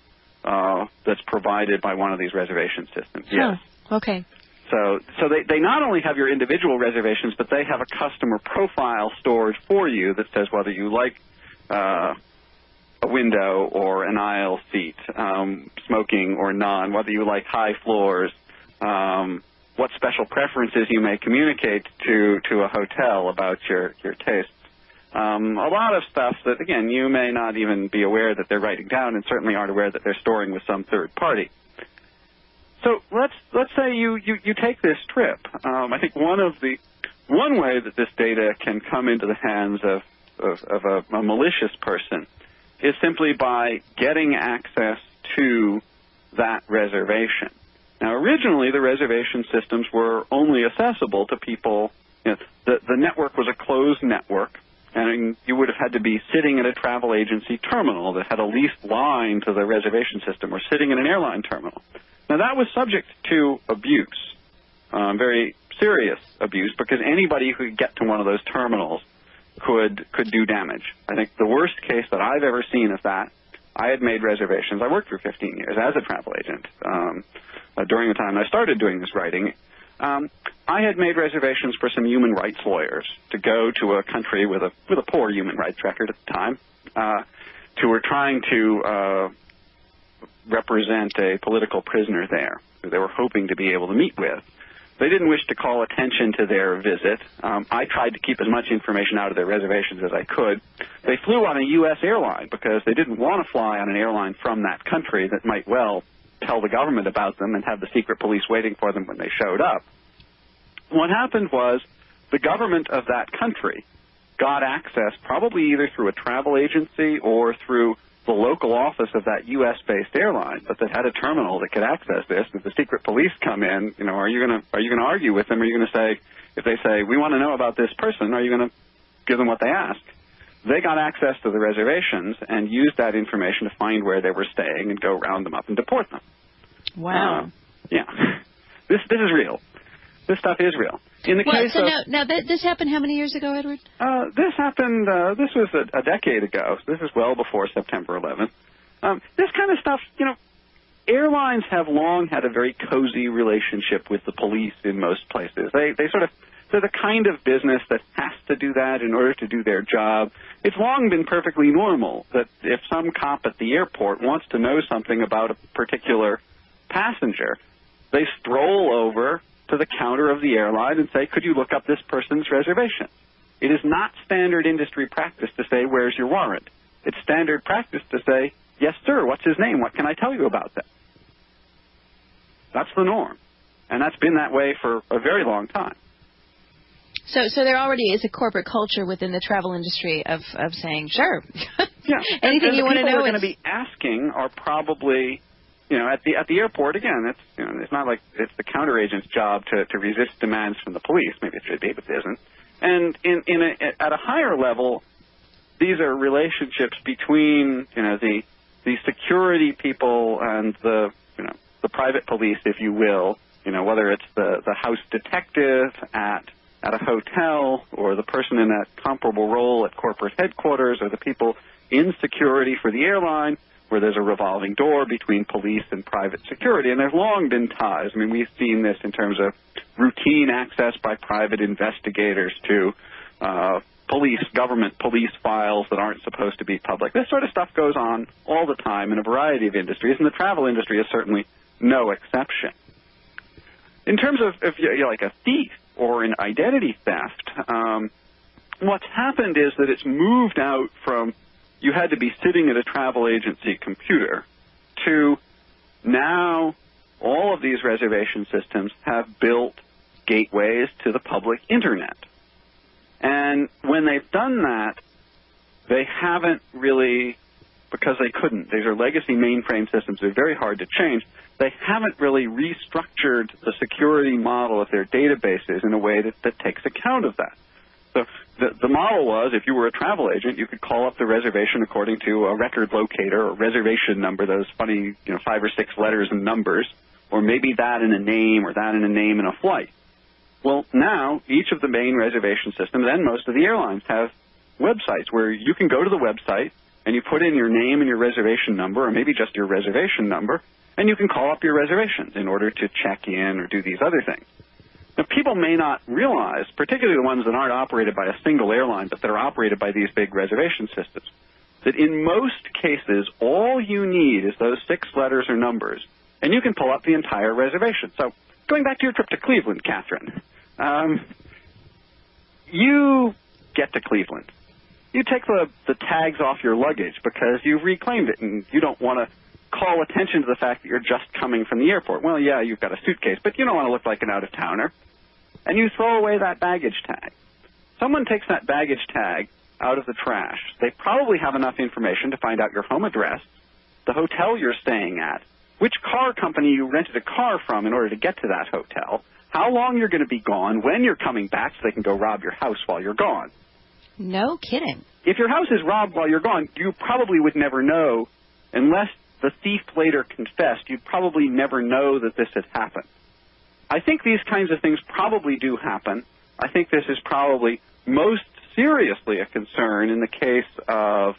that's provided by one of these reservation systems. Yes. Oh, okay. So they not only have your individual reservations, but they have a customer profile stored for you that says whether you like a window or an aisle seat, smoking or non, whether you like high floors, what special preferences you may communicate to a hotel about your tastes. A lot of stuff that, again, you may not even be aware that they're writing down and certainly aren't aware that they're storing with some third party. So let's say you take this trip. I think one way that this data can come into the hands of a malicious person is simply by getting access to that reservation. Now, originally, the reservation systems were only accessible to people. The network was a closed network, and you would have had to be sitting at a travel agency terminal that had a leased line to the reservation system, or sitting in an airline terminal. Now, that was subject to abuse, very serious abuse, because anybody who could get to one of those terminals could do damage. I think the worst case that I've ever seen of that, I had made reservations. I worked for 15 years as a travel agent. During the time I started doing this writing, I had made reservations for some human rights lawyers to go to a country with a poor human rights record at the time, who were trying to represent a political prisoner there who they were hoping to be able to meet with. They didn't wish to call attention to their visit. I tried to keep as much information out of their reservations as I could. They flew on a U.S. airline because they didn't want to fly on an airline from that country that might well tell the government about them and have the secret police waiting for them when they showed up. What happened was the government of that country got access, probably either through a travel agency or through the local office of that U.S.-based airline, but that had a terminal that could access this. If the secret police come in, are you going to argue with them? Are you going to say, if they say, we want to know about this person, are you going to give them what they ask? They got access to the reservations and used that information to find where they were staying and go round them up and deport them. Wow. Yeah. This is real. This stuff is real. In the case so of, now this happened how many years ago, Edward? This happened, this was a decade ago. So this is well before September 11th. This kind of stuff, airlines have long had a very cozy relationship with the police in most places. They're the kind of business that has to do that in order to do their job. It's long been perfectly normal that if some cop at the airport wants to know something about a particular passenger, they stroll over to the counter of the airline and say, could you look up this person's reservation? It is not standard industry practice to say, where's your warrant? It's standard practice to say, yes, sir, what's his name? What can I tell you about that? That's the norm. And that's been that way for a very long time. So there already is a corporate culture within the travel industry of saying, sure, yeah. anything and you want to know. The people we're going to be asking are probably, at the airport, again, it's not like it's the counter agent's job to resist demands from the police. Maybe it should be, but it isn't. And at a higher level, these are relationships between, the security people and the private police, if you will, whether it's the house detective at a hotel or the person in that comparable role at corporate headquarters or the people in security for the airline, where there's a revolving door between police and private security. And there's long been ties. I mean, we've seen this in terms of routine access by private investigators to government police files that aren't supposed to be public. This sort of stuff goes on all the time in a variety of industries, and the travel industry is certainly no exception. In terms of if you're like a thief or an identity theft, what's happened is that it's moved out from you had to be sitting at a travel agency computer to now all of these reservation systems have built gateways to the public internet. And when they've done that, they haven't really, because they couldn't, these are legacy mainframe systems, they're very hard to change, they haven't really restructured the security model of their databases in a way that takes account of that. So the model was, if you were a travel agent, you could call up the reservation according to a record locator or reservation number, those funny 5 or 6 letters and numbers, or maybe that in a name or that in a name in a flight. Well, now each of the main reservation systems and most of the airlines have websites where you can go to the website and you put in your name and your reservation number, or maybe just your reservation number, and you can call up your reservations in order to check in or do these other things. Now, people may not realize, particularly the ones that aren't operated by a single airline, but that are operated by these big reservation systems, that in most cases, all you need is those 6 letters or numbers, and you can pull up the entire reservation. So going back to your trip to Cleveland, Catherine, you get to Cleveland. You take the tags off your luggage because you've reclaimed it, and you don't want to call attention to the fact that you're just coming from the airport. Well, yeah, you've got a suitcase, but you don't want to look like an out-of-towner. And you throw away that baggage tag. Someone takes that baggage tag out of the trash. They probably have enough information to find out your home address, the hotel you're staying at, which car company you rented a car from in order to get to that hotel, how long you're going to be gone, when you're coming back so they can go rob your house while you're gone. No kidding. If your house is robbed while you're gone, you probably would never know, unless the thief later confessed, you'd probably never know that this had happened. I think these kinds of things probably do happen. I think this is probably most seriously a concern in the case of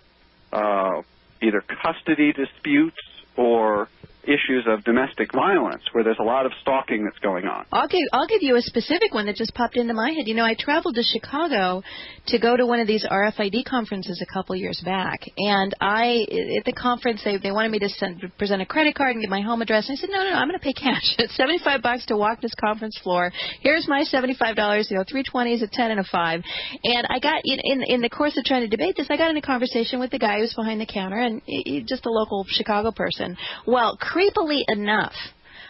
either custody disputes or issues of domestic violence, where there's a lot of stalking that's going on. I'll give you a specific one that just popped into my head. I traveled to Chicago to go to one of these RFID conferences a couple years back, and at the conference they wanted me to present a credit card and give my home address. And I said, no, I'm going to pay cash. It's $75 to walk this conference floor. Here's my $75. 3 20s, a 10, and a 5. And I got in the course of trying to debate this, I got in a conversation with the guy who's behind the counter, and just a local Chicago person. Well, creepily enough,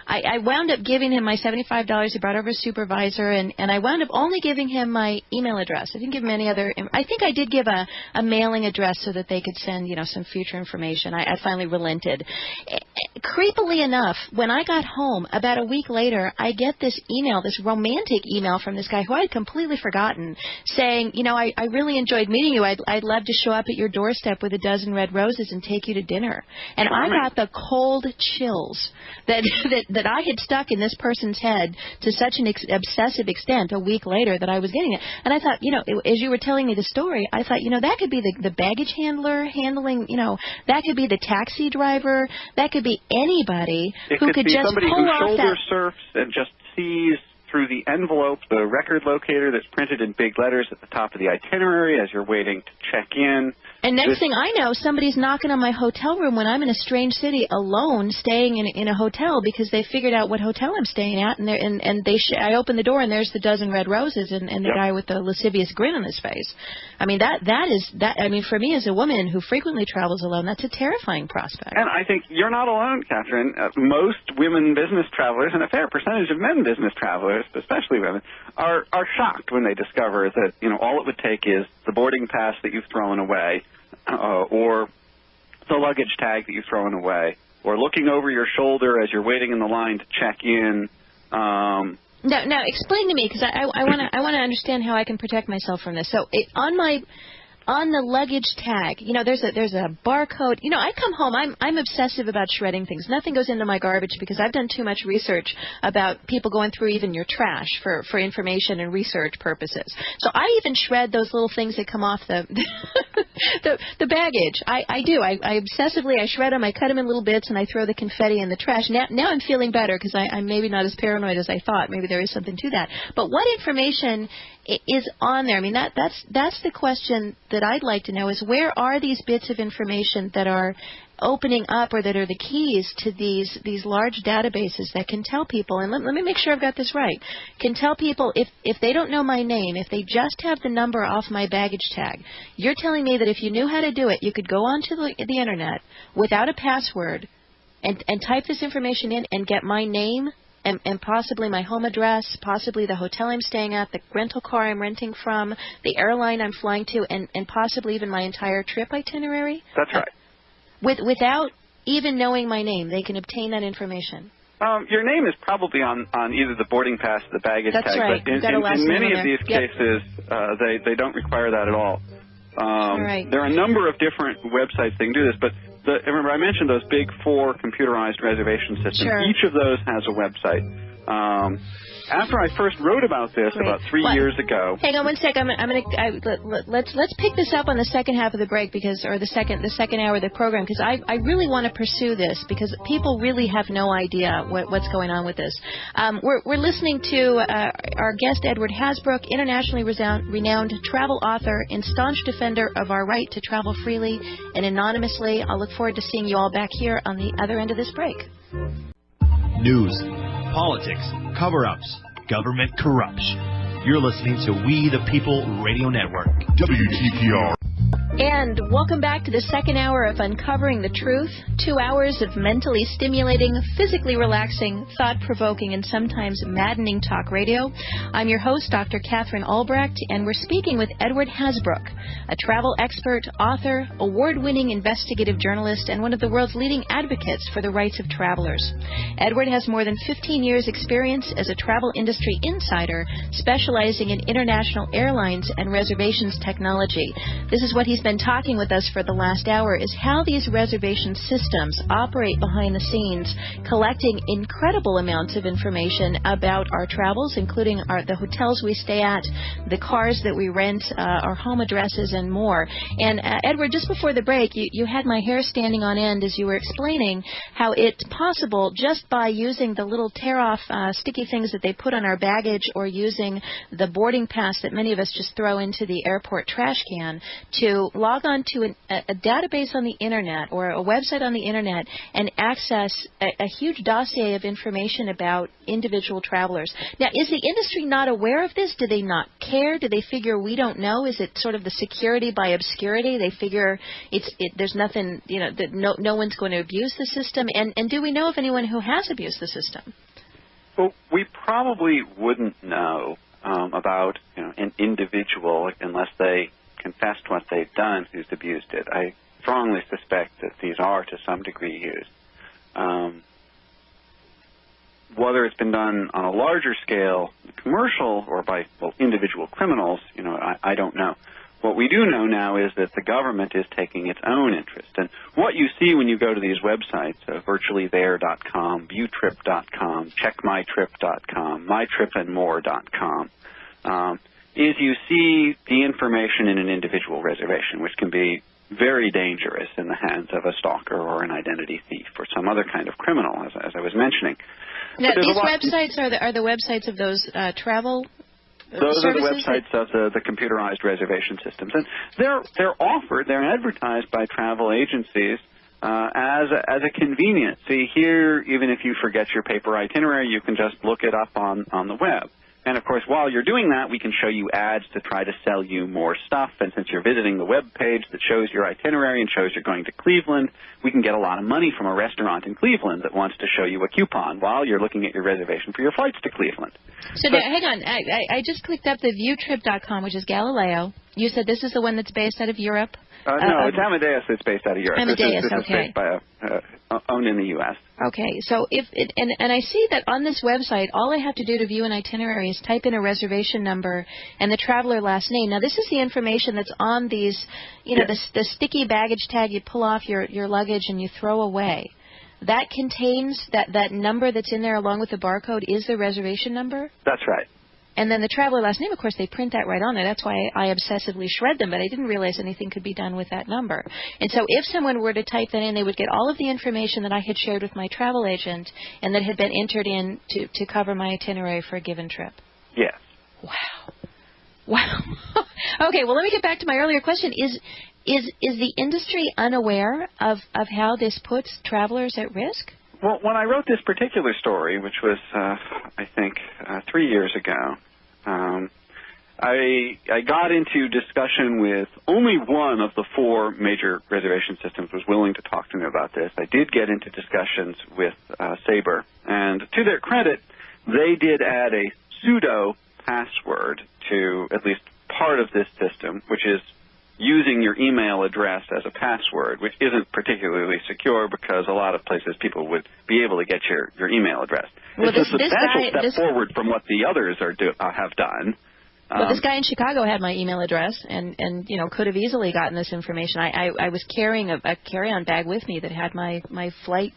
I wound up giving him my $75. He brought over a supervisor, and I wound up only giving him my email address. I didn't give him any other. I think I did give a mailing address so that they could send, some future information. I finally relented. Creepily enough, when I got home, about a week later, I get this email, this romantic email from this guy who I had completely forgotten, saying, I really enjoyed meeting you. I'd love to show up at your doorstep with a dozen red roses and take you to dinner. And I got the cold chills that I had stuck in this person's head to such an obsessive extent a week later that I was getting it. And I thought, as you were telling me the story, I thought, that could be the baggage handler handling, that could be the taxi driver, that could be anybody who could just pull off that. It could be somebody who shoulder surfs and just sees through the envelope the record locator that's printed in big letters at the top of the itinerary as you're waiting to check in. And next thing I know, somebody's knocking on my hotel room when I'm in a strange city alone, staying in a hotel because they figured out what hotel I'm staying at, and I open the door and there's the dozen red roses and the guy with the lascivious grin on his face. I mean that for me as a woman who frequently travels alone, that's a terrifying prospect. And I think you're not alone, Catherine. Most women business travelers and a fair percentage of men business travelers, especially women, are shocked when they discover that all it would take is the boarding pass that you've thrown away, or the luggage tag that you've thrown away, or looking over your shoulder as you're waiting in the line to check in. Now, explain to me, because I want to understand how I can protect myself from this. So on the luggage tag, there's a barcode. I come home, I'm obsessive about shredding things. Nothing goes into my garbage because I've done too much research about people going through even your trash for information and research purposes. So I even shred those little things that come off the the baggage. I do. I obsessively, I shred them, I cut them in little bits, and I throw the confetti in the trash. Now I'm feeling better because I'm maybe not as paranoid as I thought. Maybe there is something to that. But what information is on there? I mean, that's the question that I'd like to know, is where are these bits of information that are opening up or that are the keys to these large databases that can tell people, and let me make sure I've got this right, can tell people if they don't know my name, if they just have the number off my baggage tag. You're telling me that if you knew how to do it, you could go onto the internet without a password and type this information in and get my name and possibly my home address, possibly the hotel I'm staying at, the rental car I'm renting from, the airline I'm flying to, and possibly even my entire trip itinerary? That's right. Without even knowing my name, they can obtain that information. Your name is probably on either the boarding pass or the baggage That's tag. right. But in many of these cases, they don't require that at all. Right. There are a number of different websites that can do this, but remember I mentioned those big 4 computerized reservation systems. Sure. Each of those has a website. After I first wrote about this about 3 years ago. Hang on one sec. Let's pick this up on the second half of the break or the second hour of the program, because I really want to pursue this because people really have no idea what's going on with this. We're listening to our guest Edward Hasbrouck, internationally renowned travel author and staunch defender of our right to travel freely and anonymously. I'll look forward to seeing you all back here on the other end of this break. News, politics, cover-ups, government corruption. You're listening to We the People Radio Network. WTPR. And welcome back to the second hour of Uncovering the Truth. 2 hours of mentally stimulating, physically relaxing, thought-provoking, and sometimes maddening talk radio. I'm your host, Dr. Katherine Albrecht, and we're speaking with Edward Hasbrouck, a travel expert, author, award-winning investigative journalist, and one of the world's leading advocates for the rights of travelers. Edward has more than 15 years' experience as a travel industry insider, specializing in international airlines and reservations technology. This is what he's been talking with us for the last hour, is how these reservation systems operate behind the scenes, collecting incredible amounts of information about our travels, including the hotels we stay at, the cars that we rent, our home addresses, and more. And Edward, just before the break, you had my hair standing on end as you were explaining how it's possible just by using the little tear-off sticky things that they put on our baggage, or using the boarding pass that many of us just throw into the airport trash can, to log on to a database on the Internet or a website on the Internet and access a huge dossier of information about individual travelers. Now, is the industry not aware of this? Do they not care? Do they figure we don't know? Is it sort of the security by obscurity? They figure there's nothing, that no one's going to abuse the system? And do we know of anyone who has abused the system? Well, we probably wouldn't know about an individual unless they confessed what they've done who's abused it. I strongly suspect that these are to some degree used. Whether it's been done on a larger scale, commercial, or by individual criminals, I don't know. What we do know now is that the government is taking its own interest. And what you see when you go to these websites, virtuallythere.com, viewtrip.com, checkmytrip.com, mytripandmore.com, is you see the information in an individual reservation, which can be very dangerous in the hands of a stalker or an identity thief or some other kind of criminal, as I was mentioning. Now, these websites are the websites of those travel Those services? are the websites of the computerized reservation systems. And they're advertised by travel agencies as a convenience. See, here, even if you forget your paper itinerary, you can just look it up on the web. And, of course, while you're doing that, we can show you ads to try to sell you more stuff. And since you're visiting the web page that shows your itinerary and shows you're going to Cleveland, we can get a lot of money from a restaurant in Cleveland that wants to show you a coupon while you're looking at your reservation for your flights to Cleveland. So now, hang on. I just clicked up the viewtrip.com, which is Galileo. You said this is the one that's based out of Europe? No, it's Amadeus that's based out of Europe. Amadeus, this is based by owned in the U.S. Okay, so and I see that on this website, all I have to do to view an itinerary is type in a reservation number and the traveler last name. Now, this is the information that's on these, yes, the sticky baggage tag you pull off your luggage and you throw away. That contains that number that's in there along with the barcode is the reservation number? That's right. And then the traveler last name, of course, they print that right on there. That's why I obsessively shred them, but I didn't realize anything could be done with that number. And so if someone were to type that in, they would get all of the information that I had shared with my travel agent and that had been entered in to cover my itinerary for a given trip. Yes. Wow. Okay, well, let me get back to my earlier question. Is the industry unaware of how this puts travelers at risk? Well, when I wrote this particular story, which was, I think, 3 years ago, I got into discussion with only one of the four major reservation systems was willing to talk to me about this. I did get into discussions with Sabre, and to their credit, they did add a pseudo password to at least part of this system, which is using your email address as a password, which isn't particularly secure because a lot of places people would be able to get your email address. Well, it's a substantial step forward from what the others have done. Well, this guy in Chicago had my email address and could have easily gotten this information. I was carrying a carry-on bag with me that had my flight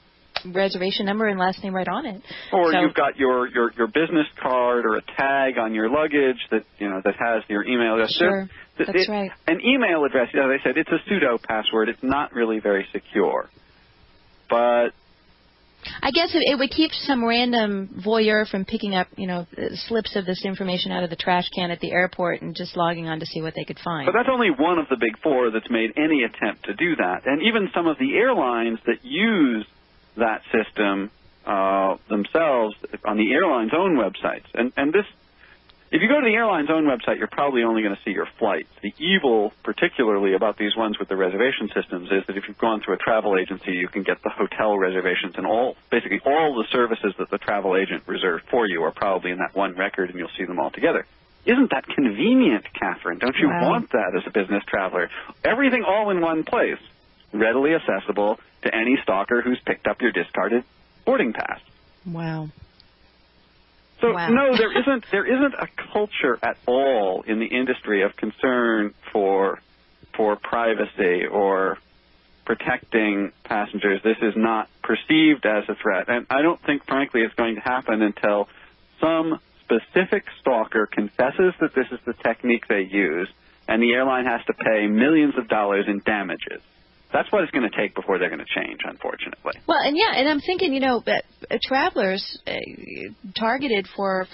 reservation number and last name right on it. Or you've got your business card or a tag on your luggage that has your email address. Sure, that's right. An email address, they said it's a pseudo password. It's not really very secure. But I guess it would keep some random voyeur from picking up, slips of this information out of the trash can at the airport and just logging on to see what they could find. But that's only one of the big four that's made any attempt to do that. And even some of the airlines that use that system themselves on the airline's own websites. And this, if you go to the airline's own website, you're probably only going to see your flights. The evil, particularly about these ones with the reservation systems, is that if you've gone through a travel agency, you can get the hotel reservations and basically all the services that the travel agent reserved for you are probably in that one record, and you'll see them all together. Isn't that convenient, Catherine? Don't you want that as a business traveler? Everything all in one place, readily accessible to any stalker who's picked up your discarded boarding pass. Wow. So no, there isn't a culture at all in the industry of concern for privacy or protecting passengers. This is not perceived as a threat, and I don't think, frankly, it's going to happen until some specific stalker confesses that this is the technique they use, and the airline has to pay millions of dollars in damages. That's what it's going to take before they're going to change, unfortunately. Well, and I'm thinking, travelers targeted for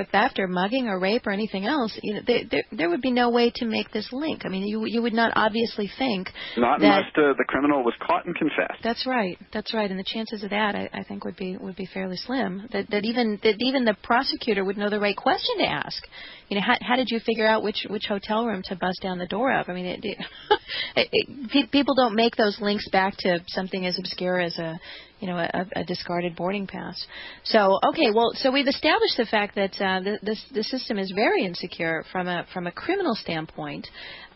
theft or mugging or rape or anything else, there would be no way to make this link. I mean, you would not obviously think not unless the criminal was caught and confessed. That's right, and the chances of that, I think, would be fairly slim. That even the prosecutor would know the right question to ask. How did you figure out which hotel room to bust down the door of? I mean, people don't make those links back to something as obscure as a discarded boarding pass. So we've established the fact that the system is very insecure from a criminal standpoint.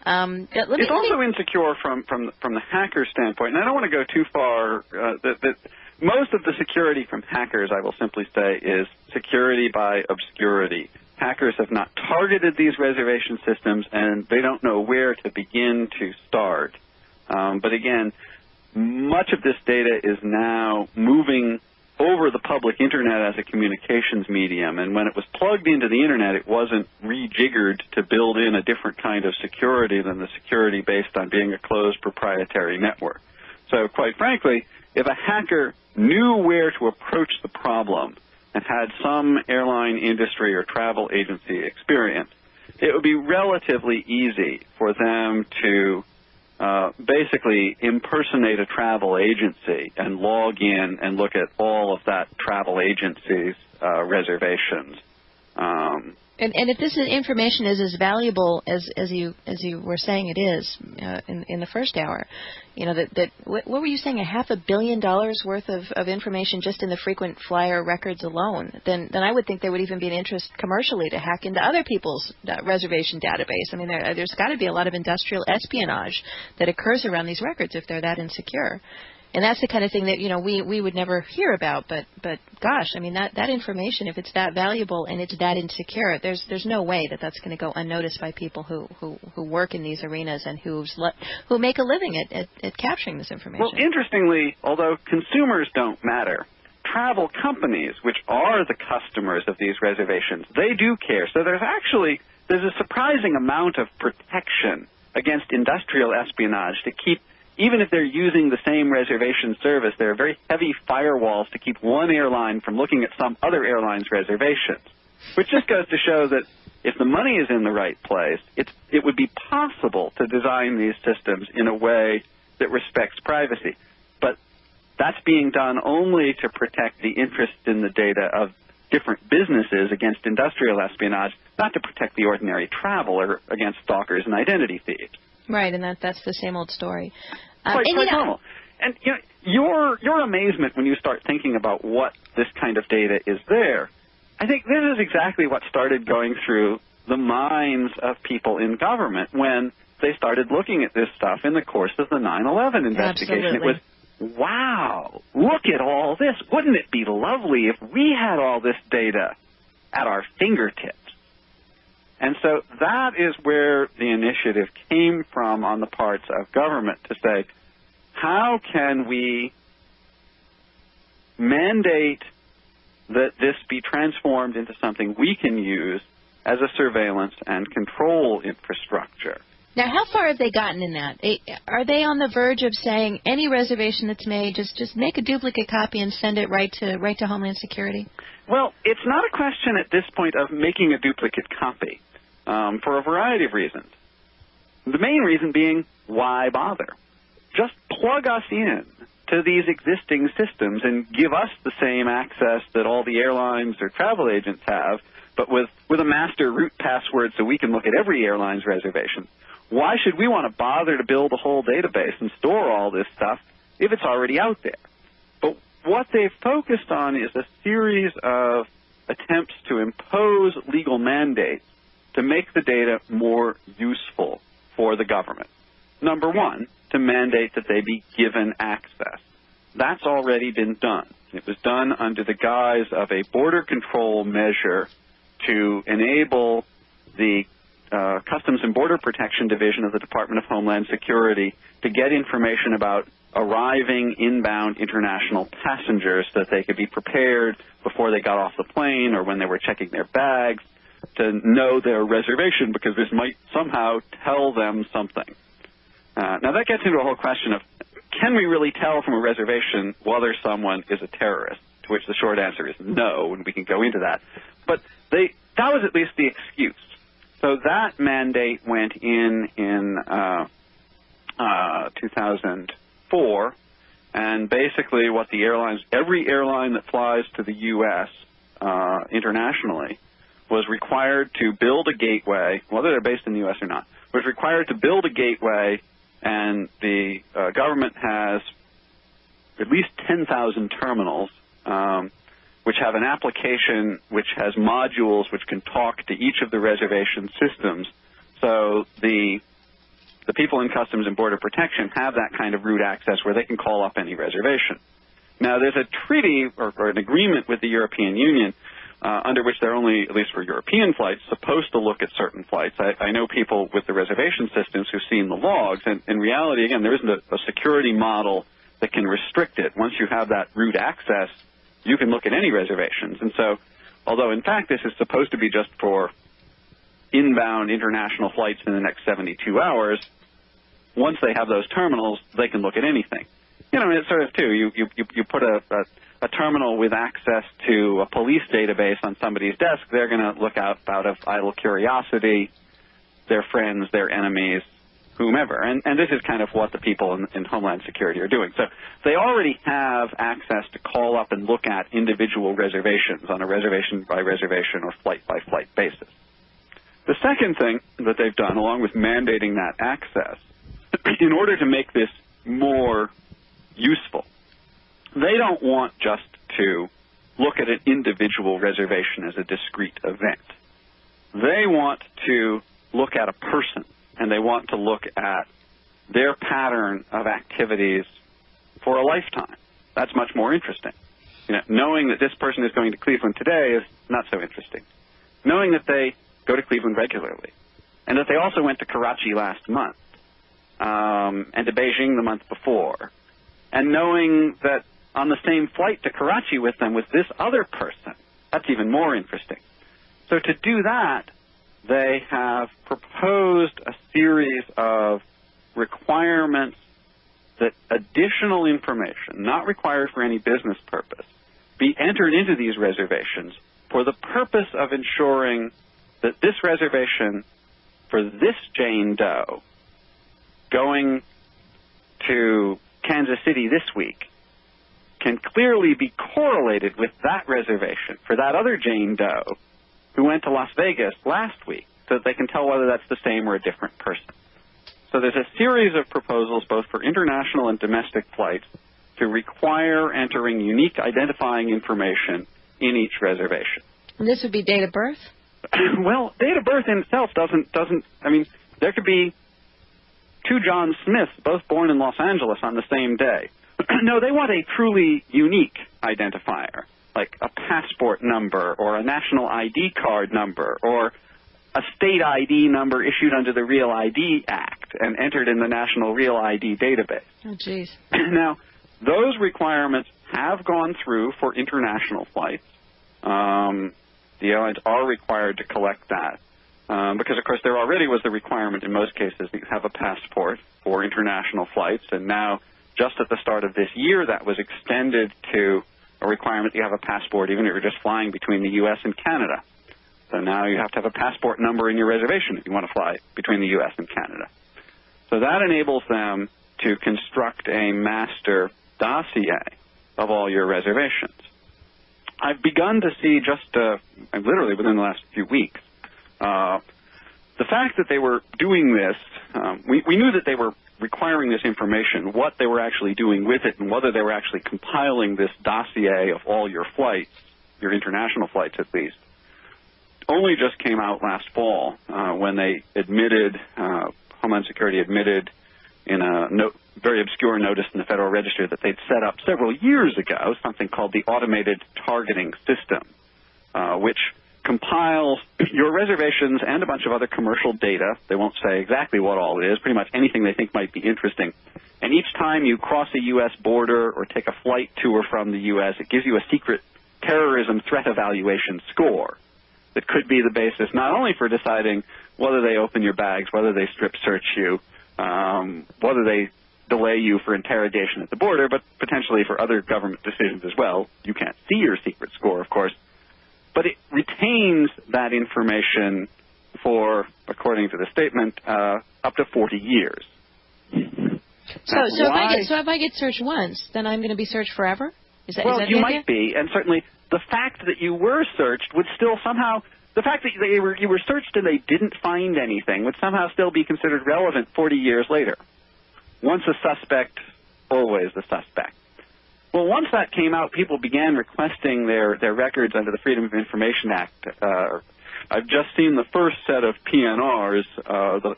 It's also insecure from the hacker standpoint, and I don't want to go too far. That most of the security from hackers, I will simply say, is security by obscurity. Hackers have not targeted these reservation systems, and they don't know where to begin to start. But again, much of this data is now moving over the public internet as a communications medium, and when it was plugged into the internet, it wasn't rejiggered to build in a different kind of security than the security based on being a closed proprietary network. So quite frankly, if a hacker knew where to approach the problem and had some airline industry or travel agency experience, it would be relatively easy for them to basically impersonate a travel agency and log in and look at all of that travel agency's reservations. And if this information is as valuable as you were saying it is in the first hour, what were you saying, $500 million worth of information just in the frequent flyer records alone, then I would think there would even be an interest commercially to hack into other people's reservation database. I mean, there's got to be a lot of industrial espionage that occurs around these records if they're that insecure. And that's the kind of thing that, we would never hear about. But gosh, I mean, that information, if it's that valuable and it's that insecure, there's no way that that's going to go unnoticed by people who work in these arenas and who make a living at capturing this information. Well, interestingly, although consumers don't matter, travel companies, which are the customers of these reservations, they do care. So there's a surprising amount of protection against industrial espionage to keep. Even if they're using the same reservation service, there are very heavy firewalls to keep one airline from looking at some other airline's reservations, which just goes to show that if the money is in the right place, it would be possible to design these systems in a way that respects privacy. But that's being done only to protect the interest in the data of different businesses against industrial espionage, not to protect the ordinary traveler against stalkers and identity thieves. Right, and that's the same old story. Quite normal. And your amazement when you start thinking about what this kind of data is there, I think this is exactly what started going through the minds of people in government when they started looking at this stuff in the course of the 9/11 investigation. Absolutely. It was, wow, look at all this. Wouldn't it be lovely if we had all this data at our fingertips? And so that is where the initiative came from on the parts of government to say, how can we mandate that this be transformed into something we can use as a surveillance and control infrastructure? Now, how far have they gotten in that? Are they on the verge of saying any reservation that's made, just make a duplicate copy and send it right to Homeland Security? Well, it's not a question at this point of making a duplicate copy for a variety of reasons. The main reason being, why bother? Just plug us in to these existing systems and give us the same access that all the airlines or travel agents have, but with a master route password so we can look at every airline's reservation. Why should we want to bother to build a whole database and store all this stuff if it's already out there? But what they've focused on is a series of attempts to impose legal mandates to make the data more useful for the government. Number one, to mandate that they be given access. That's already been done. It was done under the guise of a border control measure to enable the Customs and Border Protection Division of the Department of Homeland Security to get information about arriving inbound international passengers so that they could be prepared before they got off the plane or when they were checking their bags to know their reservation, because this might somehow tell them something. Now, that gets into a whole question of, can we really tell from a reservation whether someone is a terrorist? To which the short answer is no, and we can go into that. But that was at least the excuse. So that mandate went in 2004, and basically what the airlines, every airline that flies to the U.S. Internationally, was required to build a gateway, whether they're based in the U.S. or not, was required to build a gateway, and the government has at least 10,000 terminals, which have an application which has modules which can talk to each of the reservation systems. So the people in Customs and Border Protection have that kind of route access where they can call up any reservation. Now, there's a treaty or an agreement with the European Union under which they're only, at least for European flights, supposed to look at certain flights. I know people with the reservation systems who've seen the logs, and in reality, again, there isn't a security model that can restrict it. Once you have that route access, you can look at any reservations. And so, although in fact this is supposed to be just for inbound international flights in the next 72 hours, once they have those terminals, they can look at anything. You know, it's sort of, too, you put a terminal with access to a police database on somebody's desk, they're going to look out of idle curiosity, their friends, their enemies, whomever. And this is kind of what the people in Homeland Security are doing. So they already have access to call up and look at individual reservations on a reservation-by-reservation or flight-by-flight basis. The second thing that they've done, along with mandating that access, in order to make this more useful, they don't want just to look at an individual reservation as a discrete event. They want to look at a person, and they want to look at their pattern of activities for a lifetime. That's much more interesting. You know, knowing that this person is going to Cleveland today is not so interesting. Knowing that they go to Cleveland regularly, and that they also went to Karachi last month, and to Beijing the month before, and knowing that on the same flight to Karachi with them was this other person, that's even more interesting. So to do that, they have proposed a series of requirements that additional information, not required for any business purpose, be entered into these reservations for the purpose of ensuring that this reservation for this Jane Doe going to Kansas City this week can clearly be correlated with that reservation for that other Jane Doe who went to Las Vegas last week, so that they can tell whether that's the same or a different person. So there's a series of proposals, both for international and domestic flights, to require entering unique identifying information in each reservation. And this would be date of birth? Well, date of birth in itself doesn't. I mean, there could be two John Smiths, both born in Los Angeles on the same day. No, they want a truly unique identifier, like a passport number or a national ID card number or a state ID number issued under the Real ID Act and entered in the National Real ID database. Oh, jeez. Now, those requirements have gone through for international flights. The airlines are required to collect that because, of course, there already was the requirement in most cases that you have a passport for international flights, and now just at the start of this year that was extended to a requirement that you have a passport even if you're just flying between the U.S. and Canada. So now you have to have a passport number in your reservation if you want to fly between the U.S. and Canada. So that enables them to construct a master dossier of all your reservations. I've begun to see just literally within the last few weeks the fact that they were doing this. We knew that they were requiring this information, what they were actually doing with it, and whether they were actually compiling this dossier of all your flights, your international flights at least, only just came out last fall when they admitted, Homeland Security admitted in a very obscure notice in the Federal Register that they'd set up several years ago something called the Automated Targeting System, which compiles your reservations and a bunch of other commercial data. They won't say exactly what all it is, pretty much anything they think might be interesting. And each time you cross a U.S. border or take a flight to or from the U.S., it gives you a secret terrorism threat evaluation score that could be the basis not only for deciding whether they open your bags, whether they strip search you, whether they delay you for interrogation at the border, but potentially for other government decisions as well. You can't see your secret score, of course. But it retains that information for, according to the statement, up to 40 years. So if I get searched once, then I'm going to be searched forever? Is that you the might idea? be, and certainly the fact that you were searched would still somehow, the fact that you were searched and they didn't find anything would somehow still be considered relevant 40 years later. Once a suspect, always the suspect. Well, once that came out, people began requesting their records under the Freedom of Information Act. I've just seen the first set of PNRs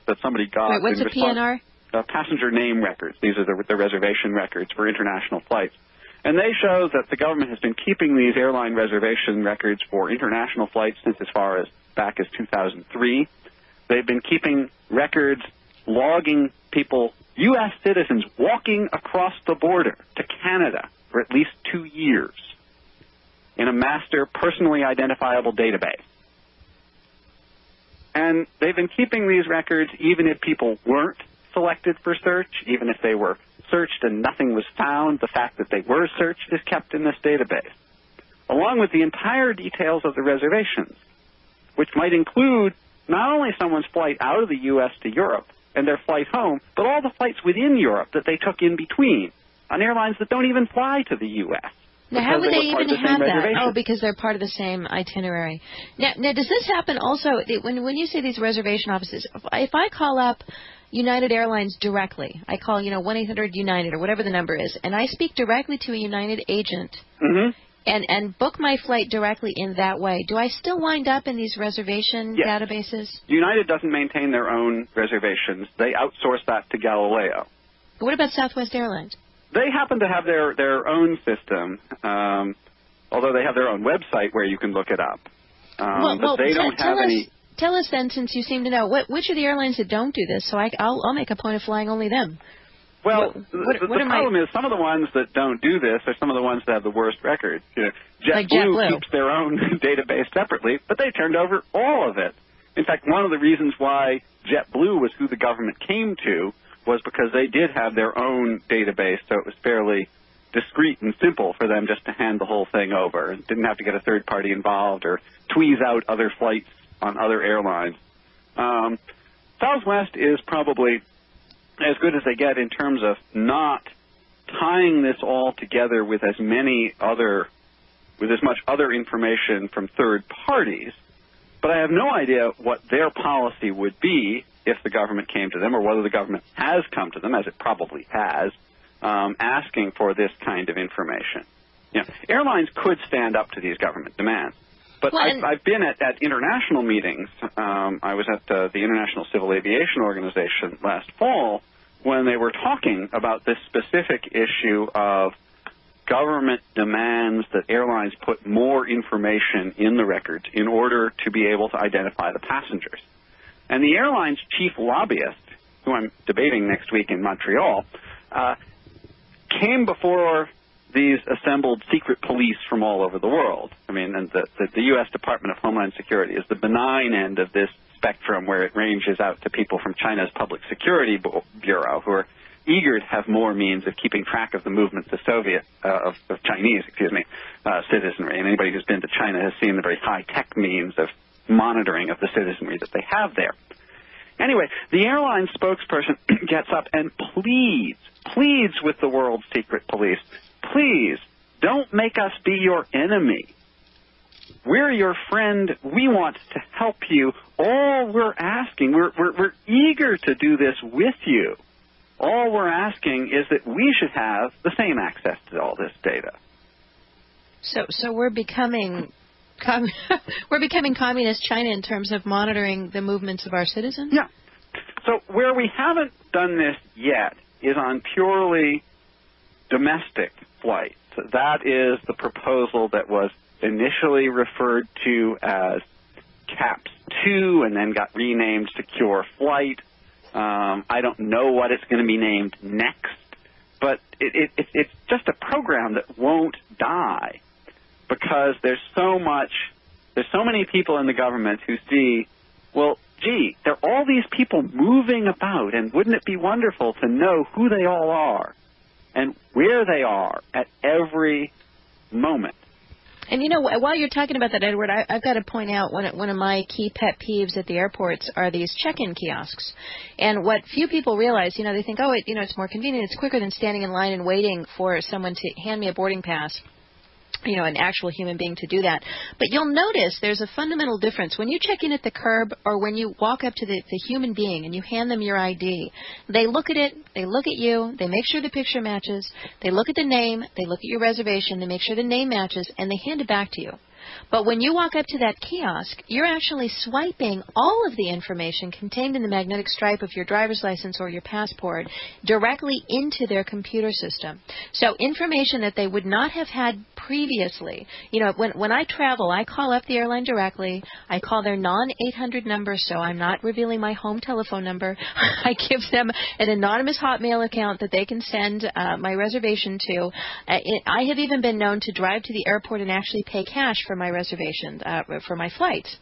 that somebody got. Wait, what's a PNR? Passenger name records. These are the reservation records for international flights. And they show that the government has been keeping these airline reservation records for international flights since as far as back as 2003. They've been keeping records logging people, U.S. citizens, walking across the border to Canada for at least 2 years in a master personally identifiable database. And they've been keeping these records even if people weren't selected for search, even if they were searched and nothing was found. The fact that they were searched is kept in this database, along with the entire details of the reservations, which might include not only someone's flight out of the U.S. to Europe and their flight home, but all the flights within Europe that they took in between on airlines that don't even fly to the U.S. Now, how would they even have that? Oh, because they're part of the same itinerary. Now does this happen also when you say these reservation offices? If I call up United Airlines directly, I call 1-800-UNITED or whatever the number is, and I speak directly to a United agent and book my flight directly in that way, do I still wind up in these reservation databases? United doesn't maintain their own reservations. They outsource that to Galileo. What about Southwest Airlines? They happen to have their own system, although they have their own website where you can look it up. But they don't have any. Tell us then, since you seem to know, which are the airlines that don't do this? So I'll make a point of flying only them. Well, the problem is some of the ones that don't do this are some of the ones that have the worst records. JetBlue keeps their own database separately, but they turned over all of it. In fact, one of the reasons why JetBlue was who the government came to was because they did have their own database, so it was fairly discreet and simple for them just to hand the whole thing over and didn't have to get a third party involved or tweeze out other flights on other airlines. Southwest is probably as good as they get in terms of not tying this all together with as much other information from third parties. But I have no idea what their policy would be if the government came to them, or whether the government has come to them, as it probably has, asking for this kind of information. Airlines could stand up to these government demands, But I've been at international meetings. I was at the International Civil Aviation Organization last fall when they were talking about this specific issue of government demands that airlines put more information in the records in order to be able to identify the passengers. And the airline's chief lobbyist, who I'm debating next week in Montreal, came before these assembled secret police from all over the world. I mean, and the U.S. Department of Homeland Security is the benign end of this spectrum where it ranges out to people from China's Public Security Bureau who are eager to have more means of keeping track of the movements of Chinese citizenry. And anybody who's been to China has seen the very high-tech means of monitoring of the citizenry that they have there. Anyway, the airline spokesperson gets up and pleads with the world's secret police, please, don't make us be your enemy. We're your friend. We want to help you. All we're asking, we're eager to do this with you. All we're asking is that we should have the same access to all this data. So we're becoming communist China in terms of monitoring the movements of our citizens? Yeah. So where we haven't done this yet is on purely domestic flights. That is the proposal that was initially referred to as CAPS 2 and then got renamed Secure Flight. I don't know what it's going to be named next, but it's just a program that won't die because there's so many people in the government who see, well, gee, there are all these people moving about, and wouldn't it be wonderful to know who they all are and where they are at every moment? And, you know, while you're talking about that, Edward, I've got to point out one of my key pet peeves at the airports are these check-in kiosks. And what few people realize, they think, it's more convenient, it's quicker than standing in line and waiting for someone to hand me a boarding pass. An actual human being to do that. But you'll notice there's a fundamental difference. When you check in at the curb or when you walk up to the human being and you hand them your ID, they look at it, they look at you, they make sure the picture matches, they look at the name, they look at your reservation, they make sure the name matches, and they hand it back to you. But when you walk up to that kiosk, you're actually swiping all of the information contained in the magnetic stripe of your driver's license or your passport directly into their computer system. So information that they would not have had previously. When I travel, I call up the airline directly. I call their non-800 number, so I'm not revealing my home telephone number. I give them an anonymous Hotmail account that they can send my reservation to. I have even been known to drive to the airport and actually pay cash for my reservation, for my flights.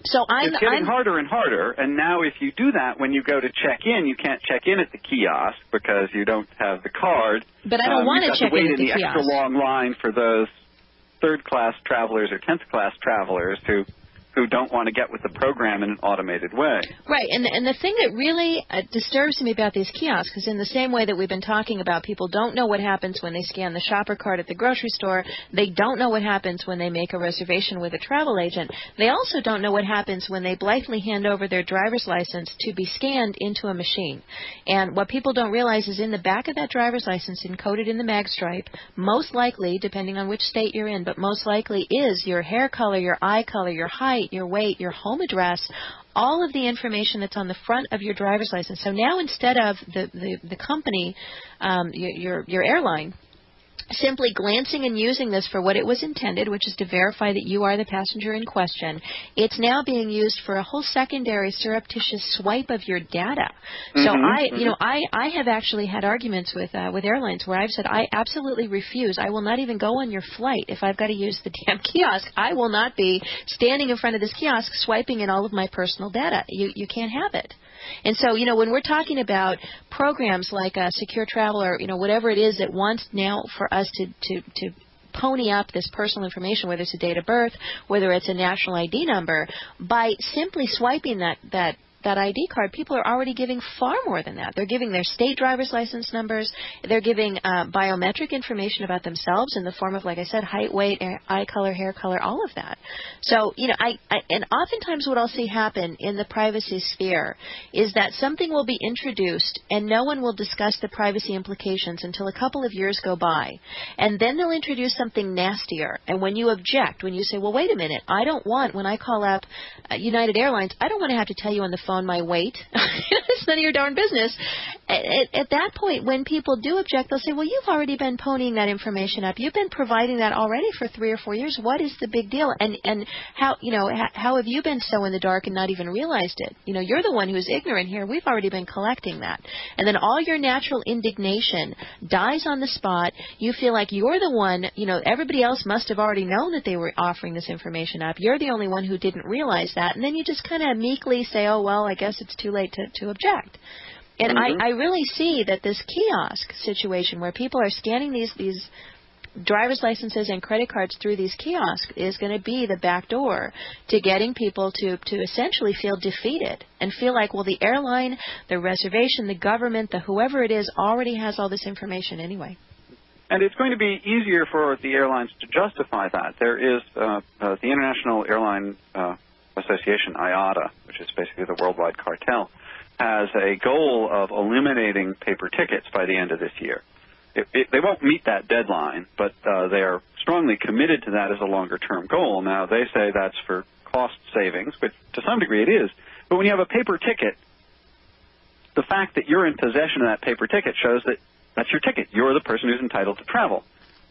So it's getting harder and harder, and now if you do that, when you go to check in, you can't check in at the kiosk because you don't have the card. But I don't want to check in at the kiosk. Wait in the extra long line for those third-class travelers or 10th-class travelers who don't want to get with the program in an automated way. Right, and the thing that really disturbs me about these kiosks is in the same way that we've been talking about people don't know what happens when they scan the shopper card at the grocery store, they don't know what happens when they make a reservation with a travel agent, they also don't know what happens when they blithely hand over their driver's license to be scanned into a machine. And what people don't realize is in the back of that driver's license, encoded in the mag stripe, most likely, depending on which state you're in, but most likely is your hair color, your eye color, your height, your weight, your home address, all of the information that's on the front of your driver's license. So now instead of the company, your airline, simply glancing and using this for what it was intended, which is to verify that you are the passenger in question, it's now being used for a whole secondary surreptitious swipe of your data. So I have actually had arguments with airlines where I've said I absolutely refuse. I will not even go on your flight if I've got to use the damn kiosk. I will not be standing in front of this kiosk swiping in all of my personal data. You can't have it. And so, when we're talking about programs like Secure Travel or, whatever it is that wants now for us to pony up this personal information, whether it's a date of birth, whether it's a national ID number, by simply swiping that that ID card, people are already giving far more than that. They're giving their state driver's license numbers. They're giving biometric information about themselves in the form of, like I said, height, weight, eye color, hair color, all of that. So, and oftentimes what I'll see happen in the privacy sphere is that something will be introduced and no one will discuss the privacy implications until a couple of years go by. And then they'll introduce something nastier. And when you object, when you say, well, wait a minute, I don't want, when I call up United Airlines, I don't want to have to tell you on the phone my weight. It's none of your darn business. At that point, when people do object, they'll say, well, you've already been ponying that information up. You've been providing that already for 3 or 4 years. What is the big deal? And how have you been so in the dark and not even realized it? You're the one who's ignorant here. We've already been collecting that. And then all your natural indignation dies on the spot. You feel like you're the one, everybody else must have already known that they were offering this information up. You're the only one who didn't realize that. And then you just kind of meekly say, oh, well, I guess it's too late to object. And I really see that this kiosk situation where people are scanning these driver's licenses and credit cards through these kiosks is going to be the back door to getting people to essentially feel defeated and feel like, well, the airline, the reservation, the government, the whoever it is already has all this information anyway. And it's going to be easier for the airlines to justify that. There is the International Airline Association, IATA, which is basically the worldwide cartel, has a goal of eliminating paper tickets by the end of this year. They won't meet that deadline, but they are strongly committed to that as a longer-term goal. Now, they say that's for cost savings, which to some degree it is. But when you have a paper ticket, the fact that you're in possession of that paper ticket shows that that's your ticket. You're the person who's entitled to travel.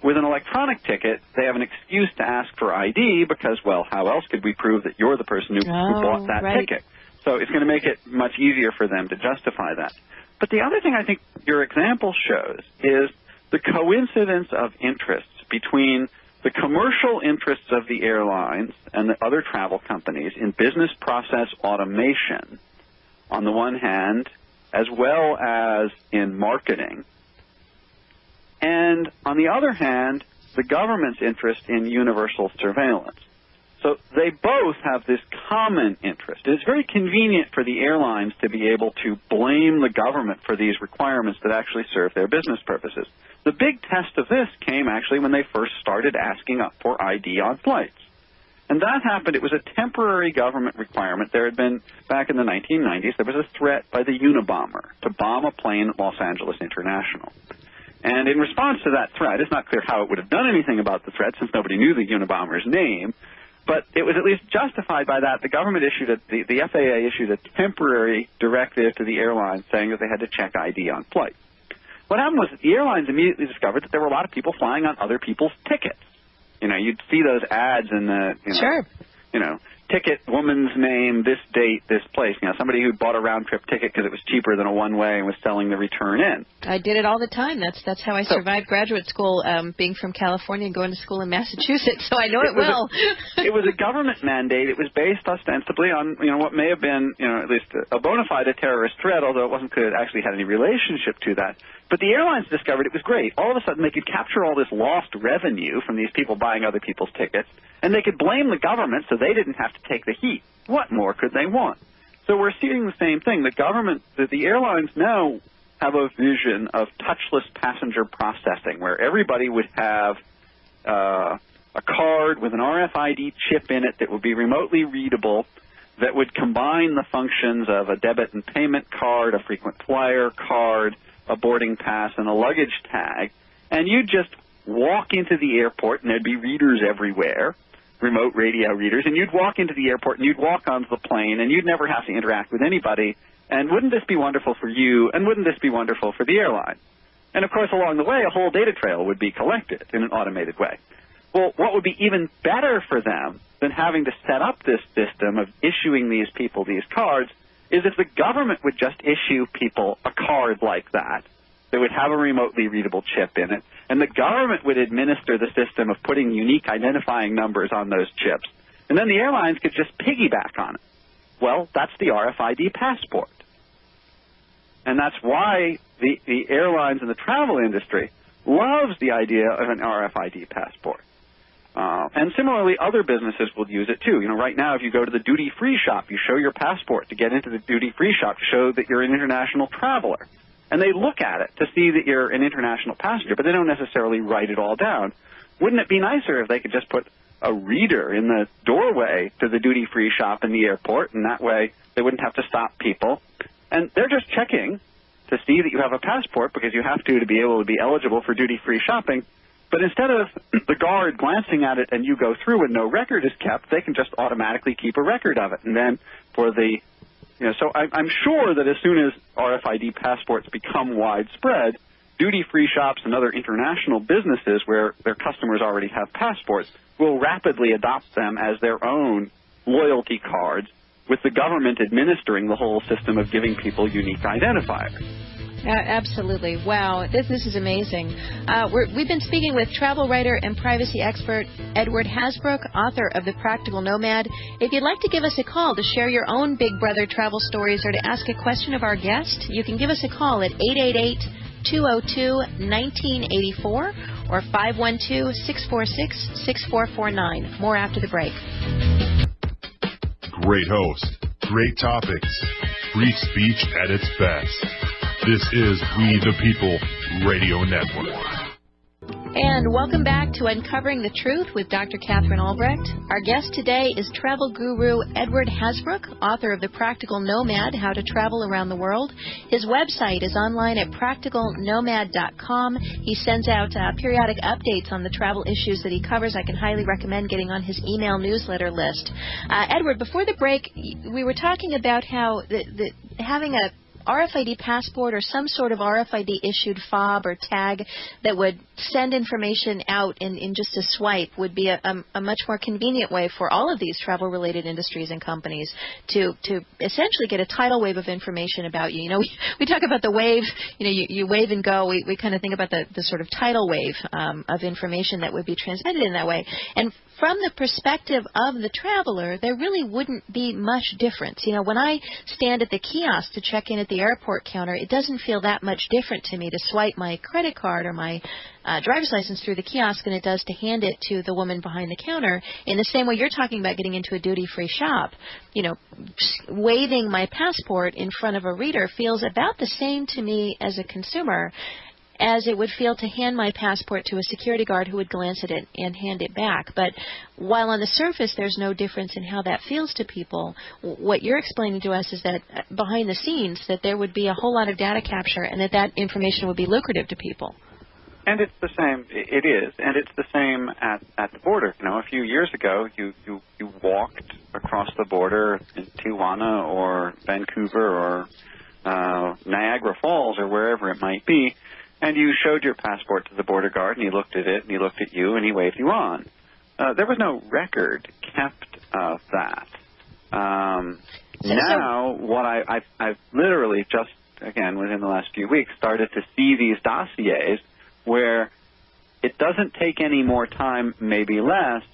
With an electronic ticket, they have an excuse to ask for ID because, well, how else could we prove that you're the person who bought that ticket? So it's going to make it much easier for them to justify that. But the other thing I think your example shows is the coincidence of interests between the commercial interests of the airlines and the other travel companies in business process automation, on the one hand, as well as in marketing, and on the other hand, the government's interest in universal surveillance. So they both have this common interest. It's very convenient for the airlines to be able to blame the government for these requirements that actually serve their business purposes. The big test of this came actually when they first started asking up for ID on flights. And that happened. It was a temporary government requirement. There had been, back in the 1990s, there was a threat by the Unabomber to bomb a plane at Los Angeles International. And in response to that threat, it's not clear how it would have done anything about the threat since nobody knew the Unabomber's name, but it was at least justified by that. The government issued the FAA issued a temporary directive to the airlines saying that they had to check ID on flights. What happened was that the airlines immediately discovered that there were a lot of people flying on other people's tickets. You'd see those ads in the, Sure. Ticket, woman's name, this date, this place. Somebody who bought a round-trip ticket because it was cheaper than a one-way and was selling the return in. I did it all the time. That's how I survived graduate school, being from California and going to school in Massachusetts, so I know it well. It was a government mandate. It was based ostensibly on, what may have been, at least a bona fide terrorist threat, although it wasn't clear it actually had any relationship to that. But the airlines discovered it was great. All of a sudden, they could capture all this lost revenue from these people buying other people's tickets, and they could blame the government so they didn't have to take the heat. What more could they want? So we're seeing the same thing. The airlines now have a vision of touchless passenger processing, where everybody would have a card with an RFID chip in it that would be remotely readable, that would combine the functions of a debit and payment card, a frequent flyer card, a boarding pass, and a luggage tag. And you'd just walk into the airport, and there'd be readers everywhere, remote radio readers, and you'd walk into the airport, and you'd walk onto the plane, and you'd never have to interact with anybody. And wouldn't this be wonderful for you, and wouldn't this be wonderful for the airline? And, of course, along the way, a whole data trail would be collected in an automated way. Well, what would be even better for them than having to set up this system of issuing these people these cards is if the government would just issue people a card like that would have a remotely readable chip in it, and the government would administer the system of putting unique identifying numbers on those chips, and then the airlines could just piggyback on it. Well, that's the RFID passport. And that's why the airlines and the travel industry loves the idea of an RFID passport. And similarly, other businesses will use it too. You know, right now, if you go to the duty-free shop, you show your passport to get into the duty-free shop to show that you're an international traveler. And they look at it to see that you're an international passenger, but they don't necessarily write it all down. Wouldn't it be nicer if they could just put a reader in the doorway to the duty-free shop in the airport, and that way they wouldn't have to stop people? And they're just checking to see that you have a passport because you have to be able to be eligible for duty-free shopping. But instead of the guard glancing at it and you go through and no record is kept, they can just automatically keep a record of it. And then for the, you know, so I'm sure that as soon as RFID passports become widespread, duty-free shops and other international businesses where their customers already have passports will rapidly adopt them as their own loyalty cards, with the government administering the whole system of giving people unique identifiers. Absolutely. Wow. This is amazing. We've been speaking with travel writer and privacy expert Edward Hasbrouck, author of The Practical Nomad. If you'd like to give us a call to share your own Big Brother travel stories or to ask a question of our guest, you can give us a call at 888-202-1984 or 512-646-6449. More after the break. Great host, great topics, free speech at its best. This is We the People Radio Network. And welcome back to Uncovering the Truth with Dr. Katherine Albrecht. Our guest today is travel guru Edward Hasbrouck, author of The Practical Nomad, How to Travel Around the World. His website is online at practicalnomad.com. He sends out periodic updates on the travel issues that he covers. I can highly recommend getting on his email newsletter list. Edward, before the break, we were talking about how having a RFID passport or some sort of RFID-issued fob or tag that would send information out in just a swipe would be a much more convenient way for all of these travel-related industries and companies to essentially get a tidal wave of information about you. You know, we talk about the wave, you know, you wave and go. We kind of think about the sort of tidal wave of information that would be transmitted in that way. And from the perspective of the traveler, there really wouldn't be much difference. You know, when I stand at the kiosk to check in at the airport counter, it doesn't feel that much different to me to swipe my credit card or my driver's license through the kiosk than it does to hand it to the woman behind the counter. In the same way you're talking about getting into a duty-free shop, you know, waving my passport in front of a reader feels about the same to me as a consumer as it would feel to hand my passport to a security guard who would glance at it and hand it back. But while on the surface there's no difference in how that feels to people, what you're explaining to us is that behind the scenes that there would be a whole lot of data capture and that information would be lucrative to people. And it's the same. It is, and it's the same at the border. You know, a few years ago, you walked across the border in Tijuana or Vancouver or Niagara Falls or wherever it might be, and you showed your passport to the border guard, and he looked at it, and he looked at you, and he waved you on. There was no record kept of that. Now, what I've literally just, again, within the last few weeks, started to see these dossiers where it doesn't take any more time, maybe less,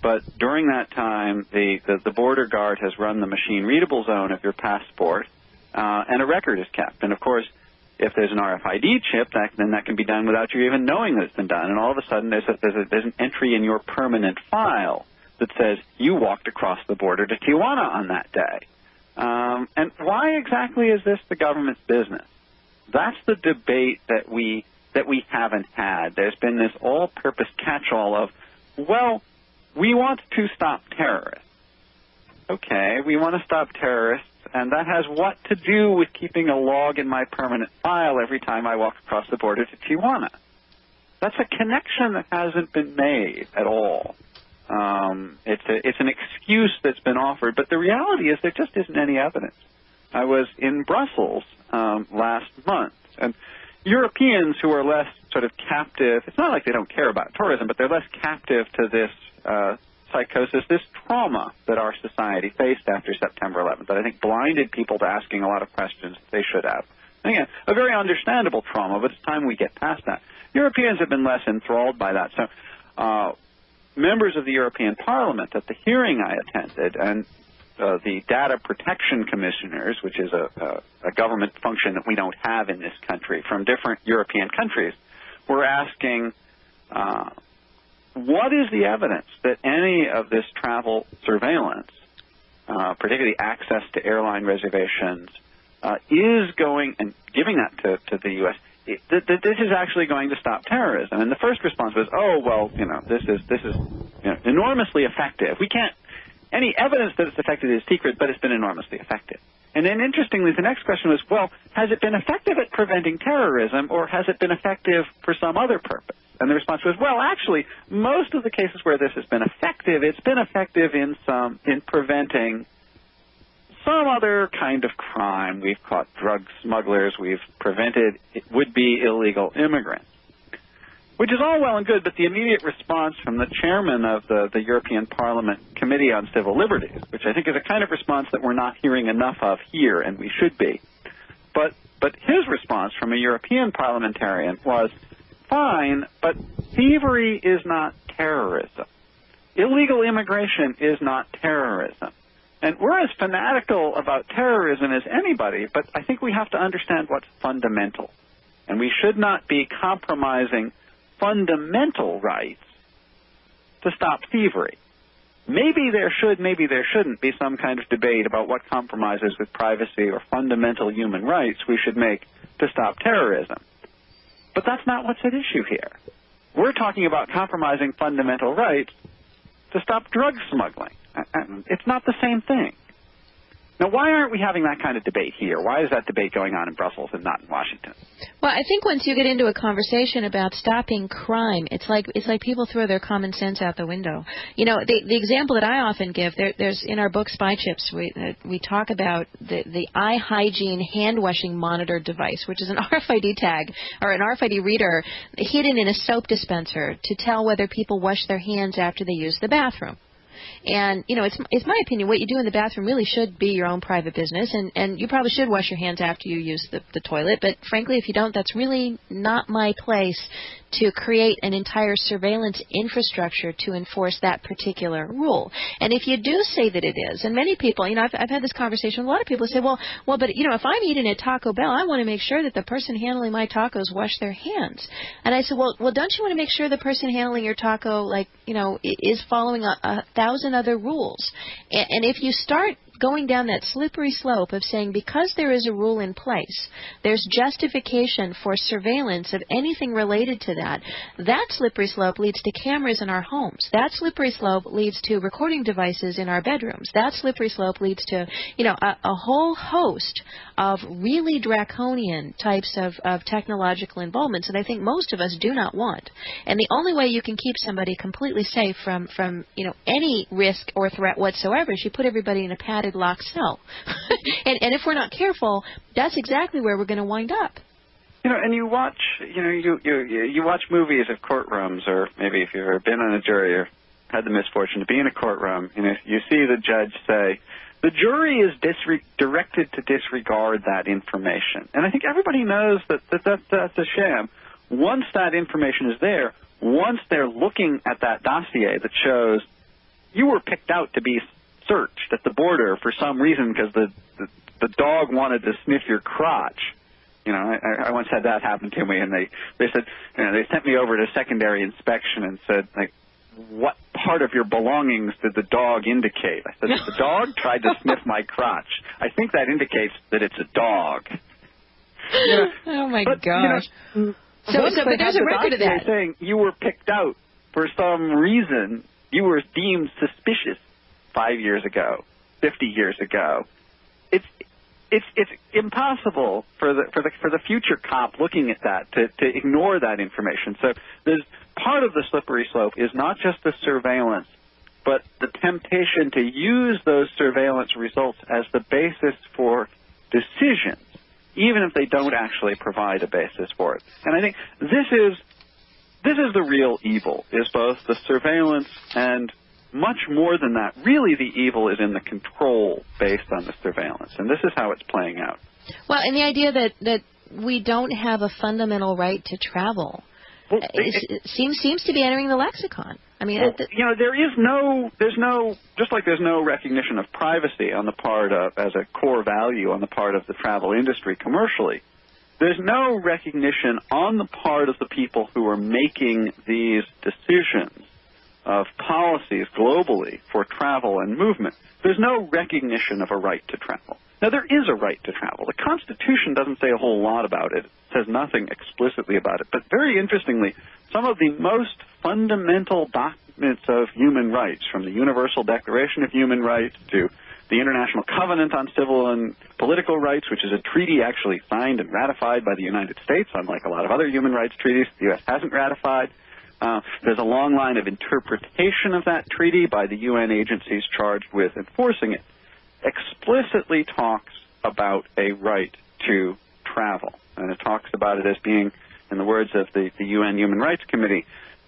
but during that time, the border guard has run the machine-readable zone of your passport, and a record is kept. And, of course, if there's an RFID chip, then that can be done without you even knowing that it's been done. And all of a sudden, there's an entry in your permanent file that says you walked across the border to Tijuana on that day. And why exactly is this the government's business? That's the debate that we haven't had. There's been this all-purpose catch-all of, well, we want to stop terrorists. Okay, we want to stop terrorists, and that has what to do with keeping a log in my permanent file every time I walk across the border to Tijuana? That's a connection that hasn't been made at all. It's an excuse that's been offered, but the reality is there just isn't any evidence. I was in Brussels last month, and Europeans who are less sort of captive, it's not like they don't care about tourism, but they're less captive to this psychosis, this trauma that our society faced after September 11th, that I think blinded people to asking a lot of questions that they should have. And again, a very understandable trauma, but it's time we get past that. Europeans have been less enthralled by that. So members of the European Parliament at the hearing I attended, and the data protection commissioners, which is a government function that we don't have in this country, from different European countries, were asking what is the evidence that any of this travel surveillance, particularly access to airline reservations, is going and giving that to the U.S., that this is actually going to stop terrorism? And the first response was, oh, well, this is enormously effective. We can't, any evidence that it's effective is secret, but it's been enormously effective. And then interestingly, the next question was, well, has it been effective at preventing terrorism, or has it been effective for some other purpose? And the response was, well, actually, most of the cases where this has been effective, it's been effective in preventing some other kind of crime. We've caught drug smugglers. We've prevented would-be illegal immigrants, which is all well and good, but the immediate response from the chairman of the European Parliament Committee on Civil Liberties, which I think is a kind of response that we're not hearing enough of here, and we should be. But his response from a European parliamentarian was, fine, but thievery is not terrorism. Illegal immigration is not terrorism. And we're as fanatical about terrorism as anybody, but I think we have to understand what's fundamental. And we should not be compromising fundamental rights to stop thievery. Maybe there should, maybe there shouldn't be some kind of debate about what compromises with privacy or fundamental human rights we should make to stop terrorism. But that's not what's at issue here. We're talking about compromising fundamental rights to stop drug smuggling. It's not the same thing. Now, why aren't we having that kind of debate here? Why is that debate going on in Brussels and not in Washington? Well, I think once you get into a conversation about stopping crime, it's like people throw their common sense out the window. The example that I often give, there's in our book Spy Chips, we talk about the eye hygiene hand washing monitor device, which is an RFID tag or an RFID reader hidden in a soap dispenser to tell whether people wash their hands after they use the bathroom. And, it's my opinion, what you do in the bathroom really should be your own private business, and you probably should wash your hands after you use the toilet, but frankly, if you don't, that's really not my place to create an entire surveillance infrastructure to enforce that particular rule. And if you do say that it is, and many people, I've had this conversation with a lot of people who say, well, but if I'm eating at Taco Bell, I want to make sure that the person handling my tacos wash their hands. And I said, well, don't you want to make sure the person handling your taco, is following a thousand other rules? And if you start going down that slippery slope of saying because there is a rule in place, there's justification for surveillance of anything related to that, that slippery slope leads to cameras in our homes. That slippery slope leads to recording devices in our bedrooms. That slippery slope leads to, a whole host of really draconian types of technological involvements that I think most of us do not want. And the only way you can keep somebody completely safe from any risk or threat whatsoever is you put everybody in a padded locked cell. and if we're not careful, that's exactly where we're going to wind up. And you watch, you watch movies of courtrooms, or maybe if you've ever been on a jury or had the misfortune to be in a courtroom, you see the judge say, the jury is directed to disregard that information. And I think everybody knows that's a sham. Once that information is there, once they're looking at that dossier that shows you were picked out to be searched at the border for some reason because the dog wanted to sniff your crotch. I once had that happen to me, and they said, they sent me over to secondary inspection and said, what part of your belongings did the dog indicate? I said, the dog tried to sniff my crotch. I think that indicates that it's a dog. Oh my gosh. But there's a record of that. Saying you were picked out for some reason, you were deemed suspicious 5 years ago, 50 years ago. It's impossible for the future cop looking at that to ignore that information. So there's part of the slippery slope is not just the surveillance, but the temptation to use those surveillance results as the basis for decisions, even if they don't actually provide a basis for it. And I think this is the real evil, is both the surveillance and much more than that. Really, the evil is in the control based on the surveillance, and this is how it's playing out. Well, and the idea that we don't have a fundamental right to travel seems to be entering the lexicon. I mean, there's no, just like there's no recognition of privacy on the part of, as a core value on the part of the travel industry commercially, there's no recognition on the part of the people who are making these decisions of policies globally for travel and movement, there's no recognition of a right to travel. Now, there is a right to travel. The Constitution doesn't say a whole lot about it. It says nothing explicitly about it. But very interestingly, some of the most fundamental documents of human rights, from the Universal Declaration of Human Rights to the International Covenant on Civil and Political Rights, which is a treaty actually signed and ratified by the United States, unlike a lot of other human rights treaties the U.S. hasn't ratified. There's a long line of interpretation of that treaty by the UN agencies charged with enforcing it, explicitly talks about a right to travel. And it talks about it as being, in the words of the UN Human Rights Committee,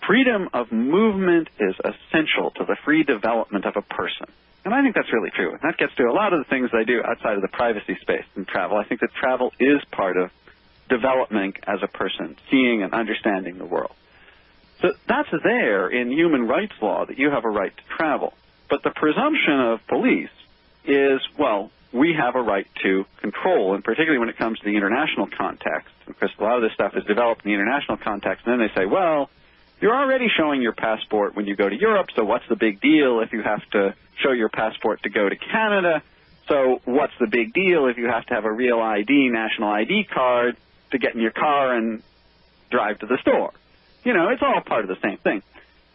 freedom of movement is essential to the free development of a person. And I think that's really true. And that gets to a lot of the things I do outside of the privacy space in travel. I think that travel is part of development as a person, seeing and understanding the world. So that's there in human rights law, that you have a right to travel. But the presumption of police is, well, we have a right to control, and particularly when it comes to the international context. Because a lot of this stuff is developed in the international context, and then they say, well, you're already showing your passport when you go to Europe, so what's the big deal if you have to show your passport to go to Canada? So what's the big deal if you have to have a real ID, national ID card, to get in your car and drive to the store? You know, it's all part of the same thing.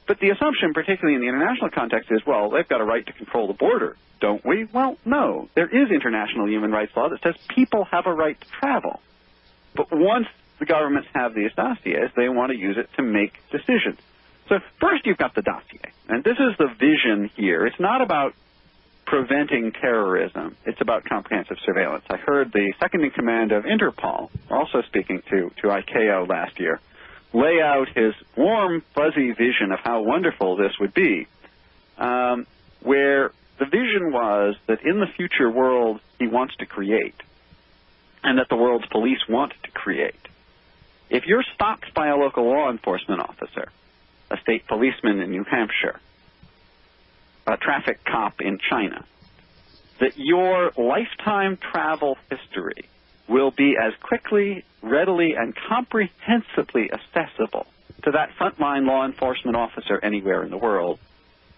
But the assumption, particularly in the international context, is, well, they've got a right to control the border, don't we? Well, no. There is international human rights law that says people have a right to travel. But once the governments have these dossiers, they want to use it to make decisions. So first you've got the dossier. And this is the vision here. It's not about preventing terrorism. It's about comprehensive surveillance. I heard the second-in-command of Interpol, also speaking to ICAO last year, lay out his warm, fuzzy vision of how wonderful this would be, where the vision was that in the future world he wants to create, and that the world's police want to create, if you're stopped by a local law enforcement officer, a state policeman in New Hampshire, a traffic cop in China, that your lifetime travel history will be as quickly, readily, and comprehensively accessible to that frontline law enforcement officer anywhere in the world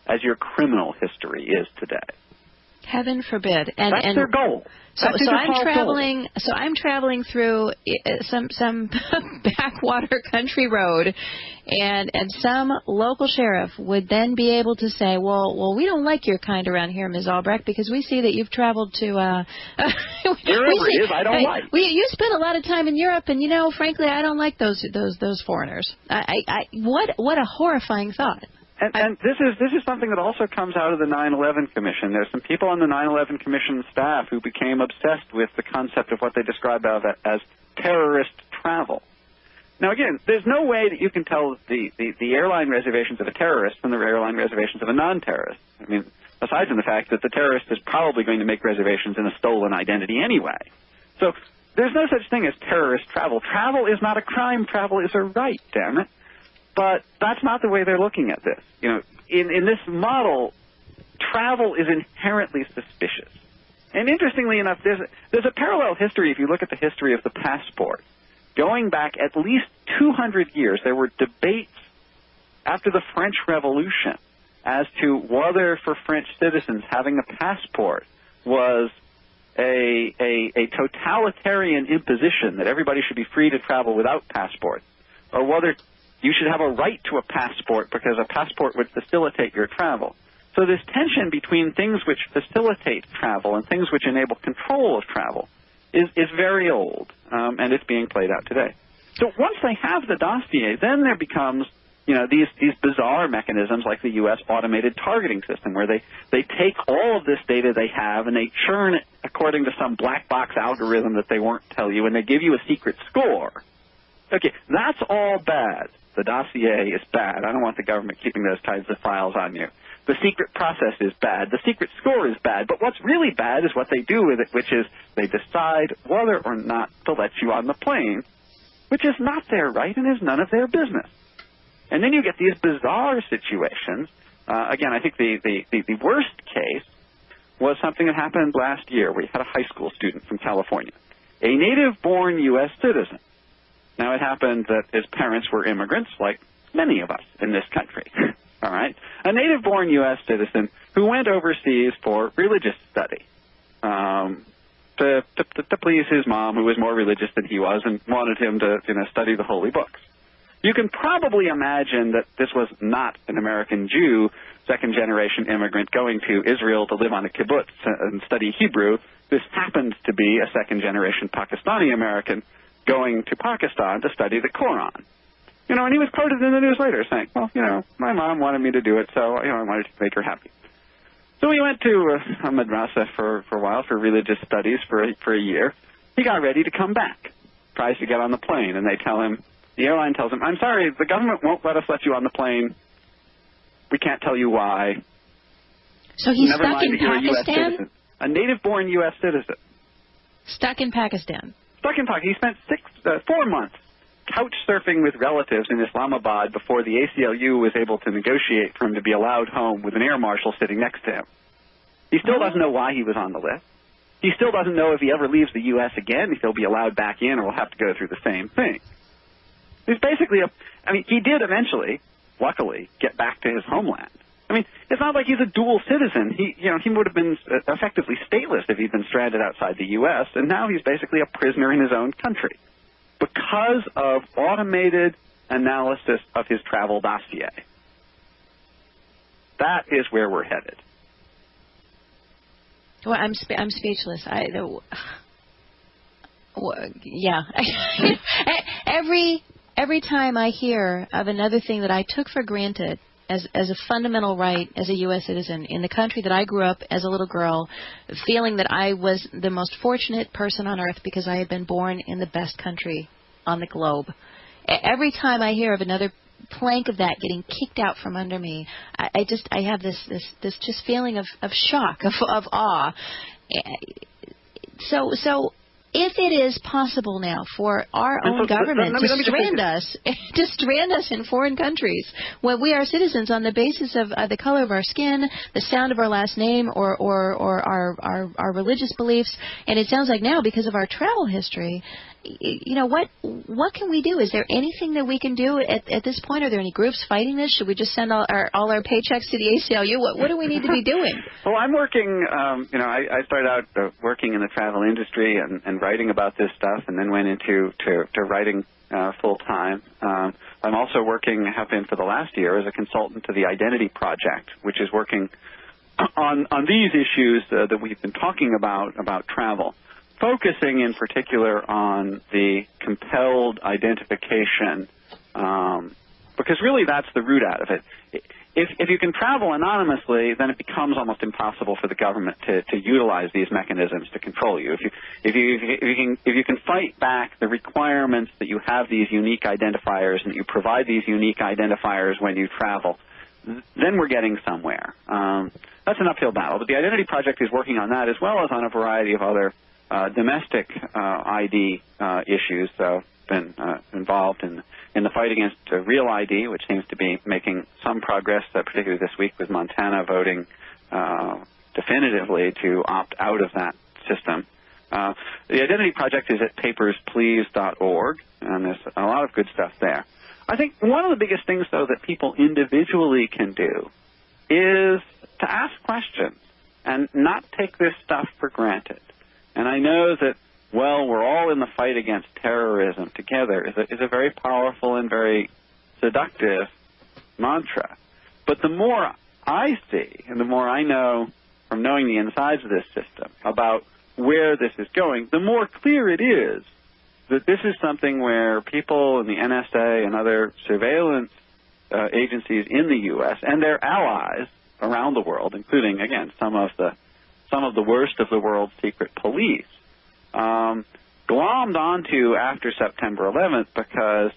as your criminal history is today. Heaven forbid. That's their goal. So I'm traveling through some backwater country road, and some local sheriff would then be able to say, well, we don't like your kind around here, Ms. Albrecht, because we see that you've traveled to wherever it is, I don't like. You spent a lot of time in Europe, and frankly, I don't like those foreigners. What a horrifying thought. And this is something that also comes out of the 9/11 Commission. There's some people on the 9/11 Commission staff who became obsessed with the concept of what they described as terrorist travel. Now, again, there's no way that you can tell the airline reservations of a terrorist from the airline reservations of a non-terrorist. I mean, aside from the fact that the terrorist is probably going to make reservations in a stolen identity anyway. So there's no such thing as terrorist travel. Travel is not a crime. Travel is a right, damn it. But that's not the way they're looking at this. In this model, travel is inherently suspicious. And interestingly enough, there's a parallel history if you look at the history of the passport. Going back at least 200 years, there were debates after the French Revolution as to whether for French citizens having a passport was a totalitarian imposition, that everybody should be free to travel without passports, or whether you should have a right to a passport because a passport would facilitate your travel. So this tension between things which facilitate travel and things which enable control of travel is very old, and it's being played out today. So once they have the dossier, then there becomes these bizarre mechanisms like the U.S. automated targeting system, where they take all of this data they have and they churn it according to some black box algorithm that they won't tell you, and they give you a secret score. Okay, that's all bad. The dossier is bad. I don't want the government keeping those kinds of files on you. The secret process is bad. The secret score is bad. But what's really bad is what they do with it, which is they decide whether or not to let you on the plane, which is not their right and is none of their business. And then you get these bizarre situations. Again, I think the worst case was something that happened last year. We had a high school student from California, a native-born U.S. citizen. Now, it happened that his parents were immigrants, like many of us in this country. all right, a native-born U.S. citizen who went overseas for religious study to please his mom, who was more religious than he was and wanted him to study the holy books. You can probably imagine that this was not an American Jew, second-generation immigrant going to Israel to live on a kibbutz and study Hebrew. This happens to be a second-generation Pakistani-American going to Pakistan to study the Quran. And he was quoted in the news later saying, well, my mom wanted me to do it, so, I wanted to make her happy. So he went to a madrasa for a while, for religious studies for a year. He got ready to come back, tries to get on the plane, and the airline tells him, I'm sorry, the government won't let us let you on the plane. We can't tell you why. So he's stuck in Pakistan? A native-born U.S. citizen. Stuck in Pakistan. Stuck in Pakistan. He spent 4 months couch surfing with relatives in Islamabad before the ACLU was able to negotiate for him to be allowed home with an air marshal sitting next to him. He still doesn't know why he was on the list. He still doesn't know if he ever leaves the U.S. again, if he'll be allowed back in or will have to go through the same thing. He's basically he did eventually, luckily, get back to his homeland. It's not like he's a dual citizen. He would have been effectively stateless if he'd been stranded outside the U.S., and now he's basically a prisoner in his own country because of automated analysis of his travel dossier. That is where we're headed. Well, I'm speechless. Yeah. Every time I hear of another thing that I took for granted as a fundamental right as a U.S. citizen in the country that I grew up as a little girl, feeling that I was the most fortunate person on earth because I had been born in the best country on the globe. Every time I hear of another plank of that getting kicked out from under me, I have this just feeling of shock, of awe. So if it is possible now for our own government to strand us in foreign countries when we are citizens on the basis of the color of our skin, the sound of our last name, or our religious beliefs, and it sounds like now because of our travel history, what can we do? Is there anything that we can do at this point? Are there any groups fighting this? Should we just send all our paychecks to the ACLU? What do we need to be doing? Well, I'm working, I started out working in the travel industry and writing about this stuff, and then went into writing full time. I'm also have been for the last year as a consultant to the Identity Project, which is working on these issues that we've been talking about travel, focusing in particular on the compelled identification, because really that's the root out of it. If you can travel anonymously, then it becomes almost impossible for the government to utilize these mechanisms to control you. If you can fight back the requirements that you have these unique identifiers and that you provide these unique identifiers when you travel, then we're getting somewhere. That's an uphill battle. But the Identity Project is working on that as well as on a variety of other domestic ID issues. Been involved in the fight against real ID, which seems to be making some progress, particularly this week with Montana voting definitively to opt out of that system. The Identity Project is at papersplease.org, and there's a lot of good stuff there. I think one of the biggest things, though, that people individually can do is to ask questions and not take this stuff for granted. And I know that, well, we're all in the fight against terrorism together is a very powerful and very seductive mantra. But the more I see and the more I know from knowing the insides of this system about where this is going, the more clear it is that this is something where people in the NSA and other surveillance agencies in the U.S. and their allies around the world, including, again, some of the worst of the world's secret police, glommed onto after September 11th because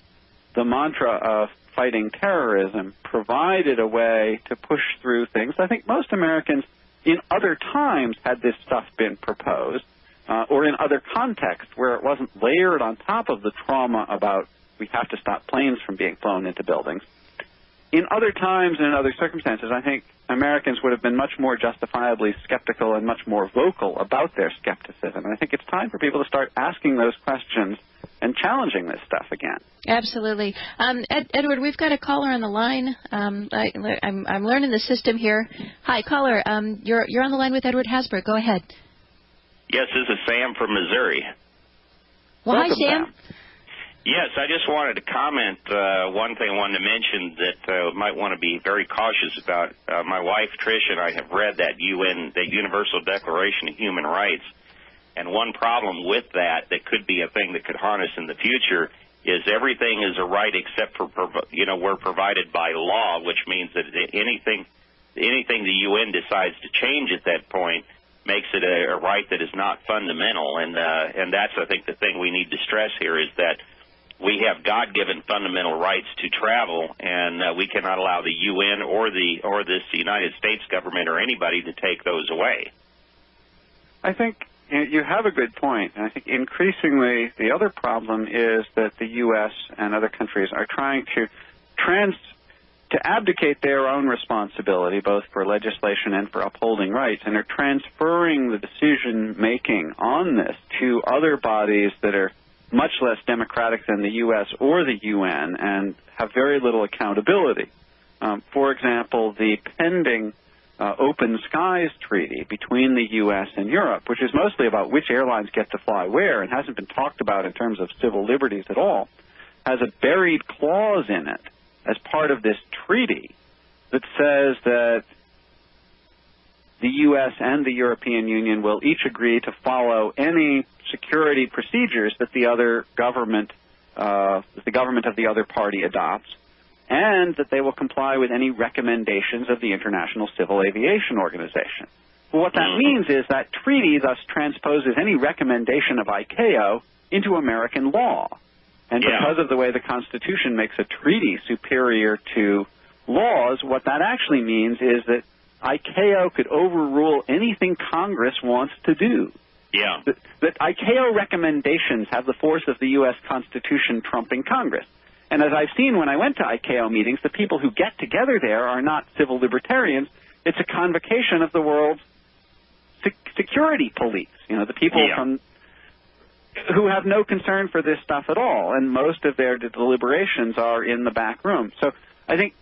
the mantra of fighting terrorism provided a way to push through things. I think most Americans in other times had this stuff been proposed, or in other contexts where it wasn't layered on top of the trauma about we have to stop planes from being flown into buildings. in other times and in other circumstances, I think Americans would have been much more justifiably skeptical and much more vocal about their skepticism. And I think it's time for people to start asking those questions and challenging this stuff again. Absolutely. Edward, we've got a caller on the line. I'm learning the system here. Hi, caller. You're on the line with Edward Hasbrouck. Go ahead. Yes, this is Sam from Missouri. Well, Welcome, hi, Sam. Yes, I just wanted to comment. One thing I wanted to mention that might want to be very cautious about. My wife, Trish, and I have read that the Universal Declaration of Human Rights, and one problem with that could be a thing that could haunt us in the future is everything is a right except for, we're provided by law, which means that anything the UN decides to change at that point makes it a right that is not fundamental. And that's, I think, the thing we need to stress here is that we have God-given fundamental rights to travel, and we cannot allow the UN or this United States government or anybody to take those away. I think you have a good point. And I think increasingly the other problem is that the U.S. and other countries are trying to abdicate their own responsibility, both for legislation and for upholding rights, and are transferring the decision-making on this to other bodies that are much less democratic than the U.S. or the UN and have very little accountability. For example, the pending Open Skies Treaty between the U.S. and Europe, which is mostly about which airlines get to fly where and hasn't been talked about in terms of civil liberties at all, has a buried clause in it as part of this treaty that says that the U.S. and the European Union will each agree to follow any security procedures that the government of the other party adopts, and that they will comply with any recommendations of the International Civil Aviation Organization. Well, what that means is that treaty thus transposes any recommendation of ICAO into American law. And because of the way the Constitution makes a treaty superior to laws, what that actually means is that ICAO could overrule anything Congress wants to do. Yeah. That ICAO recommendations have the force of the U.S. Constitution trumping Congress. And as I've seen when I went to ICAO meetings, the people who get together there are not civil libertarians. It's a convocation of the world's security police, the people who have no concern for this stuff at all, and most of their deliberations are in the back room. So I think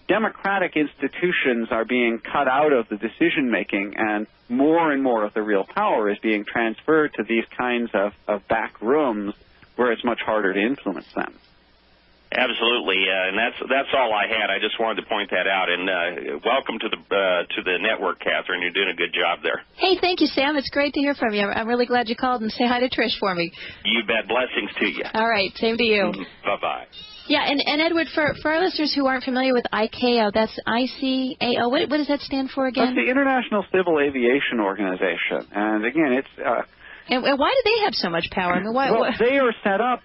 democratic institutions are being cut out of the decision-making, and more of the real power is being transferred to these kinds of back rooms where it's much harder to influence them. Absolutely, and that's all I had. I just wanted to point that out. And welcome to the network, Catherine. You're doing a good job there. Hey, thank you, Sam. It's great to hear from you. I'm really glad you called, and say hi to Trish for me. You bet. Blessings to you. All right, same to you. Bye-bye. Yeah, and Edward, for our listeners who aren't familiar with ICAO, that's ICAO. What does that stand for again? That's the International Civil Aviation Organization. And again, it's... And why do they have so much power? I mean, well, they are set up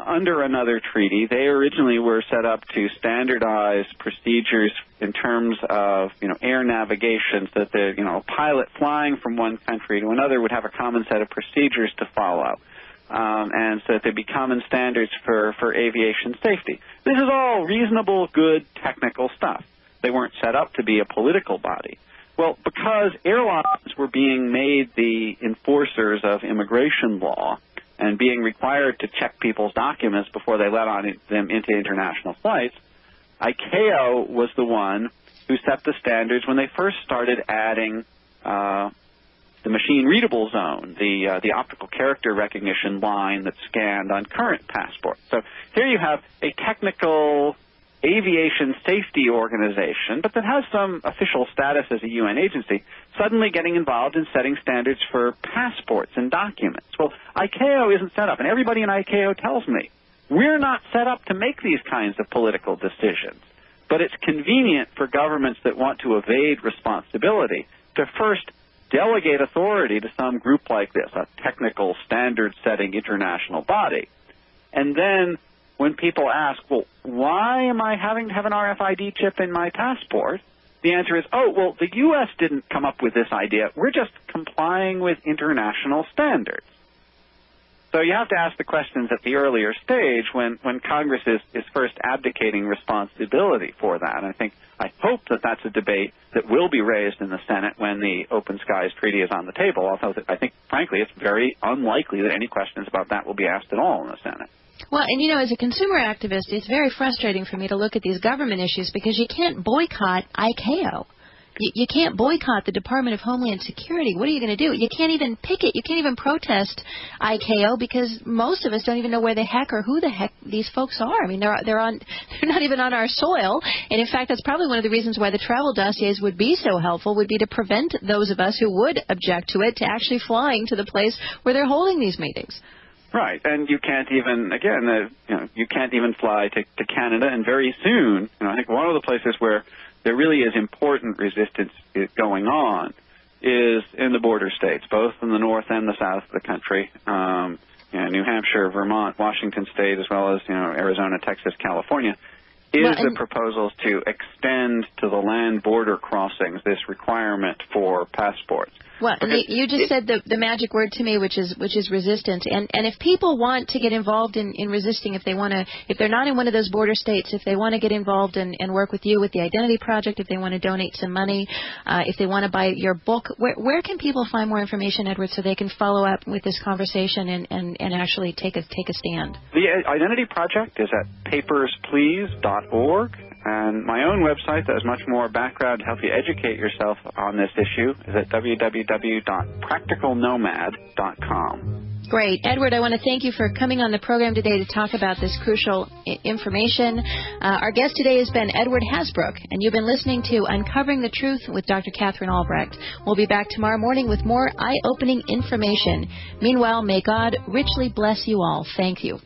under another treaty. They originally were set up to standardize procedures in terms of, air navigation, so that a pilot flying from one country to another would have a common set of procedures to follow, and so that there'd be common standards for aviation safety. This is all reasonable, good, technical stuff. They weren't set up to be a political body. Well, because airlines were being made the enforcers of immigration law and being required to check people's documents before they let them into international flights, ICAO was the one who set the standards when they first started adding the machine readable zone, the optical character recognition line that's scanned on current passports. So here you have a technical aviation safety organization, but that has some official status as a UN agency, suddenly getting involved in setting standards for passports and documents. Well, ICAO isn't set up, and everybody in ICAO tells me, we're not set up to make these kinds of political decisions, but it's convenient for governments that want to evade responsibility to first delegate authority to some group like this, a technical standard-setting international body, and then when people ask, well, why am I having to have an RFID chip in my passport? The answer is, the U.S. didn't come up with this idea. We're just complying with international standards. So you have to ask the questions at the earlier stage when Congress is first abdicating responsibility for that. And I hope that that's a debate that will be raised in the Senate when the Open Skies Treaty is on the table, although I think, frankly, it's very unlikely that any questions about that will be asked at all in the Senate. Well, and, as a consumer activist, it's very frustrating for me to look at these government issues because you can't boycott ICAO. You can't boycott the Department of Homeland Security. What are you going to do? You can't even picket. You can't even protest ICAO because most of us don't even know where the heck or who the heck these folks are. I mean, they're not even on our soil. And in fact, that's probably one of the reasons why the travel dossiers would be so helpful, would be to prevent those of us who would object to it to actually flying to the place where they're holding these meetings. Right, and you can't even, you can't even fly to Canada. And very soon, I think one of the places where there really is important resistance going on is in the border states, both in the north and the south of the country. New Hampshire, Vermont, Washington State, as well as Arizona, Texas, California, the proposals to extend to the land border crossings this requirement for passports. Well, you just said the magic word to me, which is resistance. And if people want to get involved in resisting, if they're not in one of those border states, if they want to get involved and work with you with the Identity Project, if they want to donate some money, if they want to buy your book, where can people find more information, Edward, so they can follow up with this conversation and actually take a stand? The Identity Project is at papersplease.org. And my own website that has much more background to help you educate yourself on this issue is at www.practicalnomad.com. Great. Edward, I want to thank you for coming on the program today to talk about this crucial information. Our guest today has been Edward Hasbrouck, and you've been listening to Uncovering the Truth with Dr. Katherine Albrecht. We'll be back tomorrow morning with more eye-opening information. Meanwhile, may God richly bless you all. Thank you.